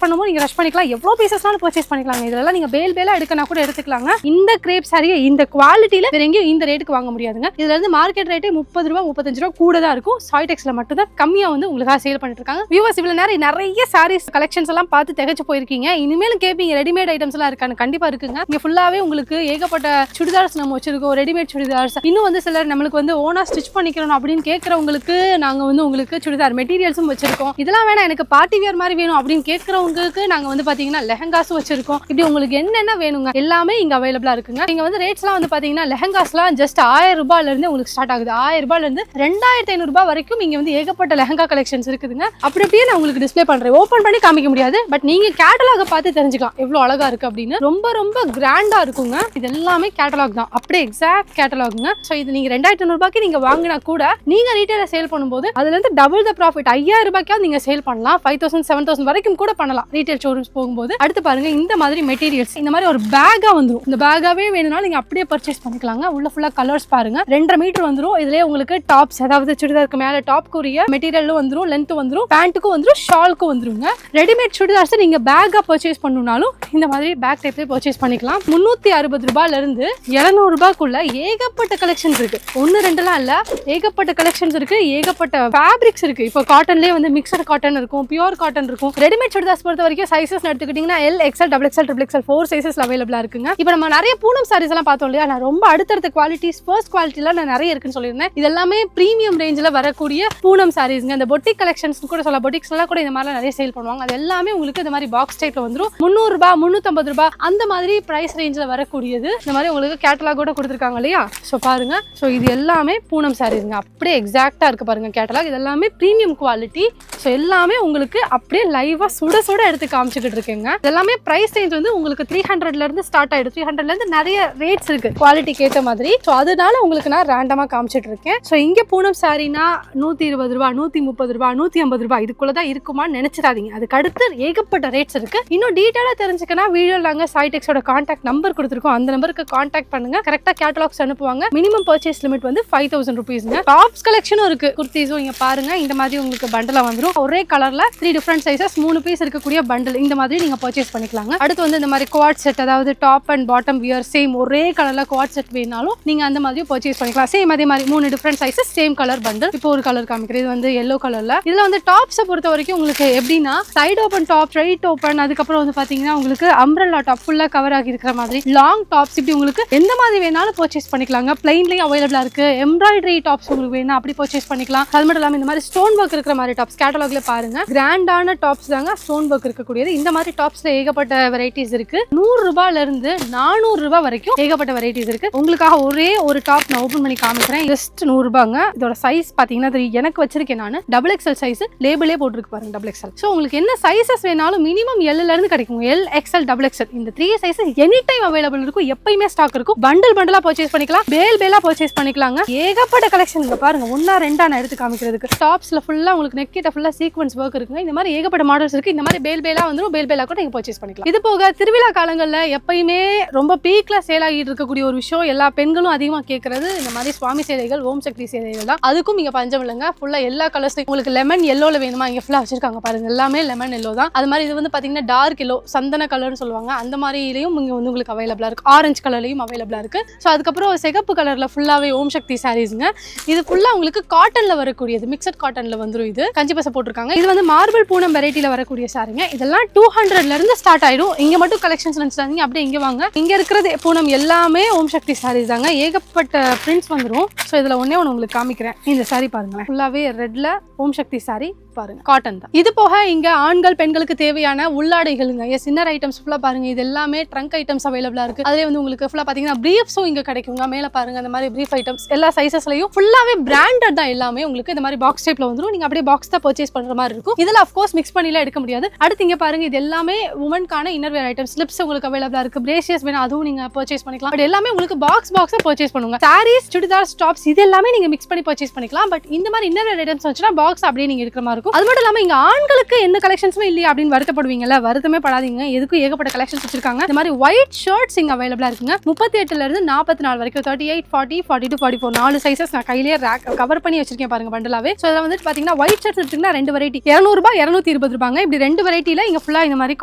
பண்ணுமோ நீங்க ரஷ் பண்ணிக்கலாம். எவ்வளவு பீசஸ்னாலும் பர்ச்சேஸ் பண்ணிக்கலாம். இதெல்லாம் நீங்க பேலா எடுக்கனா கூட எடுத்துக்கலாங்க. இந்த கிரேப் சாரியை இந்த குவாலிட்டியில வேற எங்கேயும் இந்த ரேட்டுக்கு வாங்க முடியாதுங்க. இதுல இருந்து மார்க்கெட் ரேட்டே 30 ரூபா 35 ரூபா கூட தான் இருக்கும். சாய் டெக்ஸ்ல மட்டும் தான் கம்மியா வந்து உங்களுக்காக சேல் பண்ணிட்டு இருக்காங்க. வியூவர்ஸ், இவ்வளவு நேரம் நிறைய சாரீஸ் கலெக்ஷன்ஸ் எல்லாம் பார்த்து திகச்சு போயிருக்கீங்க. இனிமேலும் கேட்பீங்க ரெடிமேட் ஐட்டம்ஸ் எல்லாம் இருக்கான்னு. கண்டிப்பா இருக்குங்க. இங்க ஃபுல்லாவே உங்களுக்கு ஏகப்பட்ட சுடிதார்ஸ் நம்ம வச்சிருக்கோம். ரெடிமேட் சுடிதார்ஸ். இன்னும் வந்து சிலர் நம்மளுக்கு வந்து ஓனா ஸ்டிச் பண்ணிக்கணும் அப்படின்னு கேட்கறவங்களுக்கு நாங்க வந்து உங்களுக்கு சுடிதார் மெட்டீரியல்ஸும் வச்சிருக்கோம். இதெல்லாம் வேணா எனக்கு பார்ட்டி வியர் மாதிரி வேணும் அப்படின்னு கேட்கறவங்களுக்கு நாங்க வந்து பாத்தீங்கன்னா லெஹங்காஸும் வச்சிருக்கோம். இப்படி உங்களுக்கு என்னென்ன வேணுங்க எல்லாமே இங்க அவைலபிளா இருக்குங்க. நீங்க வந்து ரேட்ஸ்லாம் வந்து பாத்தீங்கன்னா லெஹங்காஸ்லாம் ஜஸ்ட் 1000 ரூபாயில இருந்து உங்களுக்கு ஸ்டார்ட் ஆகுது. 1000 ரூபாயில இருந்து 2500 ரூபாய் வரைக்கும் இங்க வந்து ஏகப்பட்ட லெஹங்கா கலெக்ஷன்ஸ் இருக்குதுங்க. அப்படியே நான் உங்களுக்கு டிஸ்ப்ளே பண்றேன். ஓபன் பண்ணி காமிக்க முடியாது, பட் நீங்க கேட்டலாக பார்த்து தெரிஞ்சுக்கலாம் எவ்வளவு அழகா இருக்கு அப்படின்னு. ரொம்ப ரொம்ப கிராண்டா இருக்குங்க. இது எல்லாமே கேட்டலாக் தான். அப்படியே எக்ஸாக்ட் கேட்டலாக்ங்க. சோ இது நீங்க 2500 ரூபாய்க்கு நீங்க வாங்கினா கூட நீங்க ரீட்டைல சேல் பண்ணும்போது அதுல இருந்து டபுள் த ப்ராஃபிட் 5000 ரூபாய்க்கு நீங்க சேல் பண்ணலாம். 5000 7000 வரைக்கும் கூட பண்ணலாம் ரீட்டைல் ஷோரூம்ஸ் போகும்போது. அடுத்து பாருங்க, இந்த மாதிரி மெட்டீரியல்ஸ் இந்த மாதிரி ஒரு பேக்கா வந்துரும். இந்த பேக்காவே வேணும்னா நீங்க அப்படியே பர்ச்சேஸ் பண்ணிக்கலாங்க. உள்ள ஃபுல்லா கலர்ஸ் பாருங்க. 2.5 மீட்டர் வந்துரும். இதுலயே உங்களுக்கு டாப்ஸ், அதாவது சுடிதாருக்கு மேல டாப் கூறிய மெட்டீரியலும் வந்துரும், லென்த் வந்துரும், பேண்ட்டுக்கும் வந்துரும், ஷால்க்கும் வந்துருங்க. ரெடிமேட் சுடிதார்ஸ் நீங்க பேக்கா பர்ச்சேஸ் பண்ணனும்னாலும் இந்த மாதிரி பேக் டைப்ல பர்ச்சேஸ் பண்ணிக்கலாம். 360 ரூபாயில இருந்து 700 ரூபாய்க்குள்ள ஏகப்பட்ட கலெக்ஷன்ஸ் இருக்கு. 1 2லாம் இல்ல, ஏகப்பட்ட கலெக்ஷன்ஸ் இருக்கு. ஏகப்பட்ட ஃபேப்ரிக்ஸ் இருக்கு. இப்போ காட்டன்லயே வந்து மிக்சட் காட்டன் இருக்கும், பியூர் காட்டன் இருக்கும். ரெடிமேட் சுடிதார்ஸ் பொறுத்த வரைக்கும் சைஸஸ் எடுத்துக்கிட்டீங்கன்னா L XL XXL XXL 4 sizes அவைலபிளா இருக்குங்க. இப்போ நம்ம நிறைய பூனம் சாரீஸ் எல்லாம் பார்த்தோம் இல்லையா, நான் ரொம்ப அடுத்தடுத்த குவாலிட்டிஸ் ஃபர்ஸ்ட் குவாலிட்டில நான் நிறைய இருக்குன்னு சொல்லியிருந்தேன். இது எல்லாமே பிரீமியம் ரேஞ்சில் வரக்கூடிய பூனம் சாரீஸ்ங்க. இந்த பொட்டிக் கலெக்ஷன்ஸ் கூட சொல்ல, பொட்டிக்ஸ்லாம் கூட இந்த மாதிரி நிறைய சேல் பண்ணுவாங்க. அது எல்லாமே உங்களுக்கு இந்த மாதிரி பாக்ஸ் டைப்ல வந்துரும். 300 ரூபாய் 350 ரூபாய் அந்த மாதிரி பிரைஸ் ரேஞ்சில் வரக்கூடியது. இந்த மாதிரி உங்களுக்கு கேட்டலாக் கூட கொடுத்துருக்காங்க இல்லையா. ஸோ பாருங்க, ஸோ இது எல்லாமே பூனம் சாரீஸ்ங்க. அப்படியே எக்ஸாக்டா இருக்கு பாருங்க கேட்டலாக். இது எல்லாமே பிரீமியம் குவாலிட்டி. ஸோ எல்லாமே உங்களுக்கு அப்படியே லைவா சுட சுட எடுத்து காமிச்சுக்கிட்டு இருக்கேங்க. எல்லாமே பிரைஸ் ரேஞ்ச் வந்து உங்களுக்கு 300ல இருந்து ஸ்டார்ட் ஆயிடும். 300ல இருந்து நிறைய ரேட்ஸ் இருக்கு குவாலிட்டிக்கு ஏற்ற மாதிரி. ஸோ அதனால உங்களுக்கு நான் ரேண்டமா காமிச்சிட்டு இருக்கேன். ஸோ இங்க பூனம் சாரினா 120 ரூபாய் 130 ரூபாய் 150 ரூபாய் இதுக்குள்ளதான் இருக்குமான்னு நினைச்சிடாதீங்க. அதுக்கு அடுத்து ஏகப்பட்ட ரேட்ஸ் இருக்கு. இன்னும் டீட்டெயிலா தெரிஞ்சுக்கனா வீடியோல நாங்க சாய் டெக்ஸோட கான்டாக்ட் நம்பர் கொடுத்துருக்கோம். அந்த நம்பருக்கு கான்டாக்ட் பண்ணுங்க. கரெக்டா கேட்டலாக்ஸ் அனுப்புவாங்க. மினிமம் பர்ச்சேஸ் லிமிட் வந்து 5000 ரூபீஸ்ங்க. டாப்ஸ் கலெக்ஷனும் இருக்கு. குர்த்திஸும் இங்க பாருங்க இந்த மாதிரி உங்களுக்கு பண்டலா வந்துரும். ஒரே கலர்ல 3 டிஃபரண்ட் சைசஸ் 3 பீஸ் இருக்கக்கூடிய பண்டல் இந்த மாதிரி நீங்க பர்ச்சேஸ் பண்ணிக்கலாங்க. அடுத்து வந்து இந்த மாதிரி குவாட் செட், அதாவது top and bottom wear same ஒரே கலர்ல குவாட் செட் வேணாலும் நீங்க அந்த மாதிரி பர்ச்சேஸ் பண்ணிக்கலாம். சேம் அதே மாதிரி 3 different sizes same colour bundle. இப்போ ஒரு கலர் காமிக்கிறேன். இது வந்து yellow கலர்ல. இதுல வந்து டாப்ஸை பொறுத்த வரைக்கும் உங்களுக்கு எப்படின்னா side open top, straight open, அதுக்கப்புறம் வந்து பாத்தீங்கன்னா உங்களுக்கு அம்ப்ரெல்லா டாப் ஃபுல்லா கவர் ஆகி இருக்கிற மாதிரி லாங் டாப்ஸ் இப்படி உங்களுக்கு எந்த மாதிரி வேணாலும் பர்ச்சேஸ் பண்ணிக்கலாங்க. பிளைன்லயும் அவைலபிளா இருக்கு. எம்ப்ராய்டரி டாப்ஸ் உங்களுக்கு வேணும் அப்படி பர்ச்சேஸ் பண்ணிக்கலாம். அது மட்டும் இல்லாம இந்த மாதிரி ஸ்டோன் ஒர்க் இருக்கிற மாதிரி டாப்ஸ் கேட்டலாக்ல பாருங்க. கிராண்டான டாப்ஸ் தாங்க ஸ்டோன் ஒர்க் இருக்கக்கூடியது. இந்த மாதிரி டாப்ஸ்ல ஏகப்பட்ட வெரைட்டிஸ் இருக்கு. 100 ரூபாயில இருந்து 400 ரூபாய் வரைக்கும் ஏகப்பட்ட வெரைட்டிஸ் இருக்கு. உங்களுக்காக ஒரே ஒரு டாப் நான் ஓபன் பண்ணி காமிக்கிறேன். ஜஸ்ட் 100 ரூபாங்க. இதோட சைஸ் பாத்தீங்கன்னா எனக்கு வச்சிருக்கேன் நான் டபுள் XL சைஸ். லேபிளே போட்டுருக்கு பாருங்க டபுள் XL. சோ உங்களுக்கு என்ன சைசஸ் வேணாலும் மினிமம் L ல இருந்து கிடைக்கும். L XL XXL இந்த 3 சைஸஸ் எனி டைம் அவைலபிள் இருக்கும். எப்பயுமே ஸ்டாக் இருக்கும். பண்டல் பண்டலா பர்ச்சேஸ் பண்ணிக்கலாம். பேலா பர்ச்சேஸ் பண்ணிக்கலாங்க. ஏகப்பட்ட கலெக்ஷன் இங்க பாருங்க. 1 2 நான் எடுத்து காமிக்கிறதுக்கு. டாப்ஸ்ல ஃபுல்லா உங்களுக்கு நெக் கிட்ட ஃபுல்லா சீக்வென்ஸ் வர்க் இருக்குங்க. இந்த மாதிரி ஏகப்பட்ட மாடல்ஸ் இருக்கு. இந்த மாதிரி பேலா வந்துரும். பேலா கூட நீங்க பர்ச்சேஸ் பண்ணிக்கலாம். இது போக திருவிழா காலங்கள்ல எப்பயுமே ரொம்ப பீக்ல சேல் ஆகிட்டு இருக்கக்கூடிய ஒரு விஷயம், எல்லா பெண்களும் அதிகமா கேட்கறது இந்த மாதிரி சுவாமி சேலைகள், ஓம் சக்தி சேலைகள் தான். அதுக்கும் இங்க பஞ்சம் இல்லைங்க. ஃபுல்லா எல்லா கலர்ஸ் உங்களுக்கு லெமன் எல்லோல வேணுமா இங்க ஃபுல்லா வச்சிருக்காங்க பாருங்க. எல்லாமே லெமன் எல்லோ தான். அது மாதிரி இது வந்து பாத்தீங்கன்னா டார்க் எல்லோ, சந்தன கலர்னு சொல்லுவாங்க. அந்த மாதிரிலையும் இங்க வந்து உங்களுக்கு அவைலபிளா இருக்கு. ஆரஞ்சு கலர்லயும் அவைலபிளா இருக்கு. ஸோ அதுக்கப்புறம் சிகப்பு கலர்ல ஃபுல்லாவே ஓம் சக்தி சாரீஸ்ங்க. இது ஃபுல்லா உங்களுக்கு காட்டன்ல வரக்கூடியது. மிக்சட் காட்டன்ல வந்துரும். இது கஞ்சி பசை போட்டிருக்காங்க. இது வந்து மார்பிள் பூனம் வெரைட்டில வரக்கூடிய சாரிங்க. இதெல்லாம் 200ல இருந்து ஸ்டார்ட் ஆயிடும். இங்க மட்டும் கலெக்ஷன்ஸ் நினைச்சாங்க. அப்படியே இங்க வாங்க. இங்க இருக்கிறது பூனம் எல்லாமே ஓம் சக்தி சாரீஸ் தாங்க. ஏகப்பட்ட பிரிண்ட்ஸ் வந்துரும். ஸோ இதுல ஒண்ணே ஒன்று உங்களுக்கு காமிக்கிறேன். இந்த சாரி பாருங்களேன். ஃபுல்லாவே ரெட்ல ஓம் சக்தி சாரி பாருங்க. காட்டன் தான். இது போக இங்க ஆண்கள் பெண்களுக்கு தேவையான உள்ளாடைகளுங்க. இன்னர் ஐட்டம்ஸ் ஃபுல்லா பாருங்க. இது எல்லாமே ட்ரங்க் ஐட்டம்ஸ் அவைலபிளா இருக்கு. அதுல வந்து உங்களுக்கு ஃபுல்லா பாத்தீங்கன்னா பிரீஃப்ஸும் இங்க கிடைக்குங்க. மேல பாருங்க அந்த மாதிரி பிரீஃப் ஐட்டம்ஸ் எல்லா சைஸஸ்லயும் ஃபுல்லாவே பிராண்டட் தான் எல்லாமே. உங்களுக்கு இந்த மாதிரி பாக்ஸ் டைப்ல வந்துரும். நீங்க அப்படியே பாக்ஸ் தான் பர்ச்சேஸ் பண்ற மாதிரி இருக்கும். இதுல ஆஃப் கோர்ஸ் மிக்ஸ் பண்ணிலாம் எடுக்க முடியாது. அடுத்து இங்க பாருங்க, இது எல்லாமே உமன்கான இன்னர்வேர் ஐட்டம்ஸ். ஸ்லிப்ஸ் உங்களுக்கு அவைலபிளா இருக்கு. பிரேசியஸ் வேணும் அதுவும் நீங்க பர்ச்சேஸ் பண்ணிக்கலாம். பட் எல்லாமே உங்களுக்கு பாக்ஸா பர்ச்சேஸ் பண்ணுங்க. சாரீஸ், சுடிதார், டாப்ஸ் இது எல்லாமே நீங்க மிக்ஸ் பண்ணி பர்ச்சேஸ் பண்ணிக்கலாம். பட் இந்த மாதிரி இன்னர்வேர் ஐட்டம்ஸ் வந்துச்சுன்னா பாக்ஸ் அப்படியே நீங்க எடுக்கிற மாதிரி இருக்கும். அது மட்டும் இல்லாம இங்க ஆண்களுக்கு எந்த கலெக்ஷன்ஸுமே இல்லையா அப்படின்னு வருத்தப்படுவீங்கல்ல, வருத்தமே படாதீங்க. எதுக்கும் ஏகப்பட்ட கலெக்ஷன்ஸ் வச்சிருக்காங்க. இந்த மாதிரி ஒயிட் ஷர்ட்ஸ் இங்க அவைலபிளா இருக்குங்க. 38ல இருந்து 44 வரைக்கும் 38, 40, 42, 44 4 சைஸஸ் நான் கையிலேயே கவர் பண்ணி வச்சிருக்கேன் பாருங்க பண்டலாவே. சோ அதுல வந்து பாத்தீங்கன்னா ஒயிட் ஷர்ட்ஸ் எடுத்தீங்கன்னா 2 வெரைட்டி 200 ரூபாய் 220 ரூபாங்க. இப்படி 2 வெரைட்டில இங்க ஃபுல்லா இந்த மாதிரி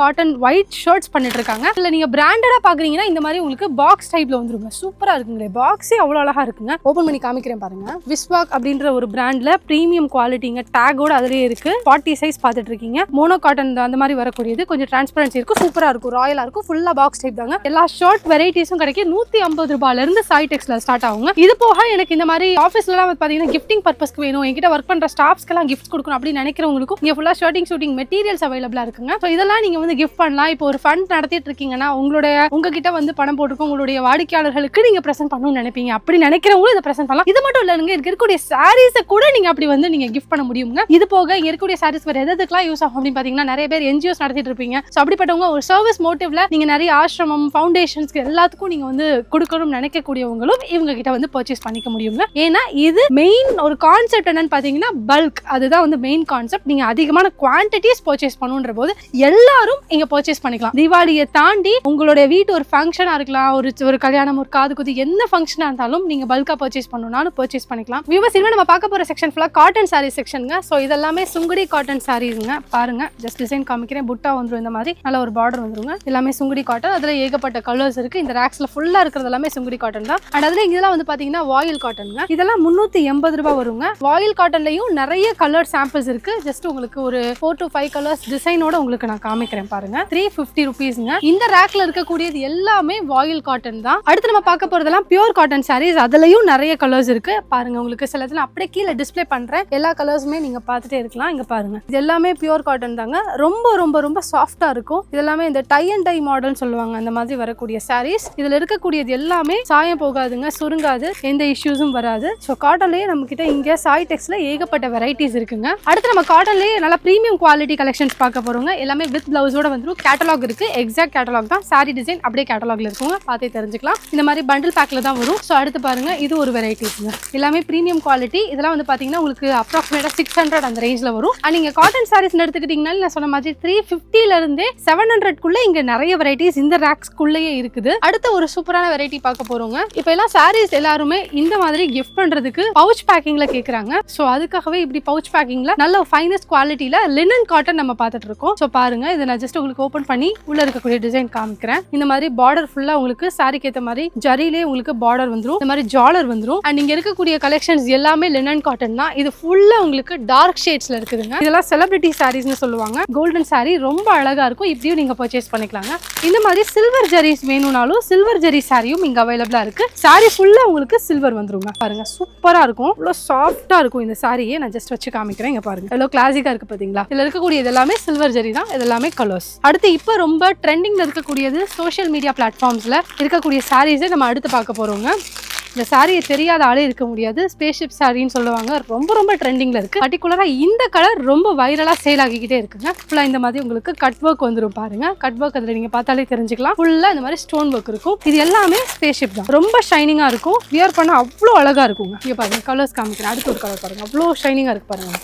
காட்டன் ஒயிட் ஷர்ட்ஸ் பண்ணிட்டு இருக்காங்க. இல்ல நீங்க பிராண்டடா பாக்குறீங்கன்னா இந்த மாதிரி உங்களுக்கு பாக்ஸ் டைப்ல வந்துருங்க. சூப்பரா இருக்குங்களே, பாக்ஸே அவ்வளவு அழகா இருக்குங்க. ஓபன் பண்ணி காமிக்கிறேன் பாருங்க. விஸ்வாக் அப்படின்ற ஒரு பிராண்ட்ல பிரீமியம் குவாலிட்டிங்க, டேகோட அதுலயே இருக்கு. 40 சைஸ் பாத்துட்டு இருக்கீங்க. மோனோ காட்டன் அந்த மாதிரி வரக்கூடியது, கொஞ்சம் டிரான்ஸ்பரன்சி இருக்கும், சூப்பரா இருக்கும், ராயலா இருக்கும். ஃபுல்லா பாக்ஸ் டைப் தாங்க. எல்லா ஷார்ட் வெரைட்டிஸும் கிடைக்கும். 150 ரூபாயில இருந்து சாய்டெக்ஸ்ல ஸ்டார்ட் ஆகுங்க. இது போக எனக்கு இந்த மாதிரி ஆஃபீஸ்ல எல்லாம் பாத்தீங்கன்னா கிஃப்டிங் பர்பஸ்க்கு வேணும், என்கிட்ட ஒர்க் பண்ற ஸ்டாஃப்ஸ்க்கு எல்லாம் கிஃப்ட் கொடுக்கணும் அப்படின்னு நினைக்கிறவங்களுக்கும் இங்க ஃபுல்லா ஷூட்டிங் மெட்டீரியல்ஸ் அவைலபிளா இருக்குங்க. சோ இதெல்லாம் நீங்க வந்து கிஃப்ட் பண்ணலாம். இப்போ ஒரு ஃபண்ட் நடத்திட்டு இருக்கீங்கன்னா உங்ககிட்ட வந்து பணம் போட்டுருக்கோம், உங்களுடைய வாடிக்கையாளர்களுக்கு நீங்க பிரசன்ட் பண்ணணும்னு நினைப்பீங்க. அப்படி நினைக்கிறவங்களும் இதை பிரசன்ட் பண்ணலாம். இது மட்டும் இல்லைங்க, இருக்கக்கூடிய சாரீஸை கூட நீங்க அப்படி வந்து நீங்க கிஃப்ட் பண்ண முடியுங்க. இது போக இங்க இருக்கக்கூடிய சாரீஸ் வேற எதுக்கெல்லாம் யூஸ் ஆகும் அப்படின்னு பாத்தீங்கன்னா, நிறைய பேர் என்ஜிஓஸ் நடத்திட்டு இருப்பீங்க. சோ அப்படிப்பட்டவங்க ஒரு சர்வீஸ் மோட்டிவ்ல நீங்க நிறைய ஆசிரமம், ஃபவுண்டேஷன்ஸ்க்கு எல்லாத்துக்கும் நீங்க வந்து கொடுக்கணும்னு நினைக்கக்கூடியவங்களும் இவங்க கிட்ட வந்து பர்ச்சேஸ் பண்ணிக்க முடியுங்க. ஏன்னா இது மெயின் ஒரு கான்செப்ட் என்னன்னு பாத்தீங்கன்னா பல்க், அதுதான் வந்து மெயின் கான்செப்ட். நீங்க அதிகமான குவான்டிட்டிஸ் பர்ச்சேஸ் பண்ணுன்ற போது எல்லாரும் இங்க பர்ச்சேஸ் பண்ணிக்கலாம். தீபாவளியை தாண்டி உங்களுடைய வீட்டு ஒரு ஃபங்க்ஷனா இருக்கலாம், ஒரு கல்யாணம், ஒரு காது குதி, என்ன ஃபங்க்ஷனா இருந்தாலும் நீங்க பல்கா பர்ச்சேஸ் பண்ணணும்னாலும் பர்ச்சேஸ் பண்ணிக்கலாம். வியூவர்ஸ், இனிமே நம்ம பார்க்க போற செக்ஷன் ஃபுல்லா காட்டன் சாரீ செக்ஷனுங்க. சோ இதெல்லாமே சுங்குடி காட்டன் சாரீஸ்ங்க. பாருங்க, ஜஸ்ட் டிசைன் காமிக்கிறேன். புட்டா வந்துரும், இந்த மாதிரி நல்ல ஒரு பார்டர் வந்துருங்க. எல்லாமே சுங்குடி காட்டன். அதுல ஏகப்பட்ட கலர்ஸ் இருக்கு. இந்த ரேக்ஸ்ல ஃபுல்லா இருக்கிறது எல்லாமே சுங்குடி காட்டன் தான். அண்ட் அதுல இதெல்லாம் வந்து பாத்தீங்கன்னா வாயில் காட்டனுங்க. இதெல்லாம் 380 ரூபாய் வருங்க. வாயில் காட்டன்லயும் நிறைய கலர் சாம்பிள்ஸ் இருக்கு. ஜஸ்ட் உங்களுக்கு ஒரு 4 to 5 கலர்ஸ் டிசைனோட உங்களுக்கு நான் காமிக்கிறேன் பாருங்க. 350 ரூபீஸ்ங்க. இந்த ரேக்ல இருக்கக்கூடியது எல்லாமே வாயில் காட்டன் தான். அடுத்து நம்ம பார்க்க போறதெல்லாம் பியூர் காட்டன் சாரீஸ். அதுலயும் நிறைய கலர்ஸ் இருக்கு பாருங்க. உங்களுக்கு சிலதுல அப்படியே கீழே டிஸ்ப்ளே பண்றேன். எல்லா கலர்ஸுமே நீங்க பார்த்துட்டே இருக்கலாம். இங்க பாருங்க, இது எல்லாமே பியூர் காட்டன் தாங்க. ரொம்ப ரொம்ப ரொம்ப சாஃப்டா இருக்கும். இதெல்லாமே இந்த டை அண்ட் டை மாடல் சொல்லுவாங்க, அந்த மாதிரி வரக்கூடிய சாரீஸ். இதுல இருக்கக்கூடியது எல்லாமே சாயம் போகாதுங்க, சுருங்காது, எந்த இஷ்யூஸும் வராது. ஸோ காட்டன்லயே நம்ம கிட்ட இங்க சாய்டெக்ஸ்ல ஏகப்பட்ட வெரைட்டிஸ் இருக்குங்க. அடுத்து நம்ம காட்டன்லயே நல்லா பிரீமியம் குவாலிட்டி கலெக்ஷன்ஸ் பார்க்க போறோங்க. எல்லாமே வித் பிளவுஸோட வந்துரும். கேட்டலாக் இருக்கு, எக்ஸாக்ட் கேட்டலாக் தான். சாரி டிசைன் அப்படியே கேட்டலாக்ல இருக்குங்க, பார்த்தே தெரிஞ்சுக்கலாம். இந்த மாதிரி பண்டில் பேக்ல தான் வரும். ஸோ அடுத்து பாருங்க, இது ஒரு வெரைட்டிஸ்ங்க. எல்லாமே பிரீமியம் குவாலிட்டி. இதெல்லாம் வந்து பாத்தீங்கன்னா உங்களுக்கு அப்ராக்சிமேட்டா 600 அந்த ரேஞ்ச்ல வரும். அண்ட் நீங்க காட்டன் சாரீஸ் எடுத்துக்கிட்டீங்கன்னா நான் சொன்ன மாதிரி 350ல இருந்தே 700 இங்க நிறைய வெரைட்டிஸ் இந்த ரேக்ஸ்க்குள்ளேயே இருக்குது. அடுத்த ஒரு சூப்பரான வெரைட்டி பார்க்க போறோங்க. இப்போ எல்லாம் சாரீஸ் எல்லாருமே இந்த மாதிரி கிஃப்ட் பண்றதுக்கு பவுச் பேக்கிங்ல கேக்குறாங்க. சோ அதுக்காகவே இப்படி பவுச் பேக்கிங்ல நல்ல ஃபைனஸ்ட் குவாலிட்டில லினன் காட்டன் நம்ம பார்த்துட்டு இருக்கோம். சோ பாருங்க, இதை நான் ஜஸ்ட் உங்களுக்கு ஓபன் பண்ணி உள்ள இருக்கக்கூடிய டிசைன் காமிக்கிறேன். இந்த மாதிரி பார்டர் ஃபுல்லா உங்களுக்கு சாரிக்கு ஏற்ற மாதிரி ஜரிலே உங்களுக்கு பார்டர் வந்துரும். இந்த மாதிரி ஜாலர் வந்துரும். அண்ட் இங்க இருக்கக்கூடிய கலெக்ஷன்ஸ் எல்லாமே லினன் காட்டன் தான். இது ஃபுல்லா உங்களுக்கு டார்க் ஷேட்ஸ்ல இருக்குதுங்க. இதெல்லாம் செலிபிரிட்டி சாரீஸ்னு சொல்லுவாங்க. கோல்டன் சாரி ரொம்ப அழகா இருக்கும். இப்படியும் நீங்க பர்ச்சேஸ் பண்ணிக்கலாங்க. இந்த மாதிரி சில்வர் ஜெரிஸ் வேணும்னாலும் சில்வர் ஜெரி சாரியும் இங்க அவைலபிளா இருக்கு. சாரி ஃபுல்லா உங்களுக்கு சில்வர் வந்துருங்க. பாருங்க, சூப்பரா இருக்கும். இவ்வளவு சாஃப்டா இருக்கும் இந்த சாரியை. நான் ஜஸ்ட் வச்சு காமிக்கிறேன். இங்க பாருங்க, எவ்வளவு கிளாசிக்கா இருக்கு பாத்தீங்களா. இதுல இருக்கக்கூடிய எல்லாமே சில்வர் ஜெரி தான். இதெல்லாமே கலர்ஸ். அடுத்து இப்ப ரொம்ப ட்ரெண்டிங்ல இருக்கக்கூடியது சோஷியல் மீடியா பிளாட்ஃபார்ம்ஸ்ல இருக்கக்கூடிய சாரீஸை நம்ம அடுத்து பார்க்க போறோங்க. இந்த சாரியை தெரியாத ஆளே இருக்க முடியாது. ஸ்பேஸ்ஷிப் சாரின்னு சொல்லுவாங்க. ரொம்ப ரொம்ப ட்ரெண்டிங்ல இருக்கு. பர்டிகுலரா இந்த கலர் ரொம்ப வைரலா சேல் ஆகிக்கிட்டே இருக்குங்க. ஃபுல்லா இந்த மாதிரி உங்களுக்கு கட் ஒர்க் வந்துரும் பாருங்க. கட் ஒர்க் அதுல நீங்க பார்த்தாலே தெரிஞ்சுக்கலாம். ஃபுல்லா இந்த மாதிரி ஸ்டோன் ஒர்க் இருக்கும். இது எல்லாமே ஸ்பேஸ்ஷிப் தான். ரொம்ப ஷைனிங்கா இருக்கும். வியர் பண்ண அவ்வளோ அழகா இருக்குங்க. இங்க பாருங்க, கலர்ஸ் காமிக்கிறேன். அடுத்து ஒரு கலர் பாருங்க, அவ்வளோ ஷைனிங்கா இருக்கு பாருங்க.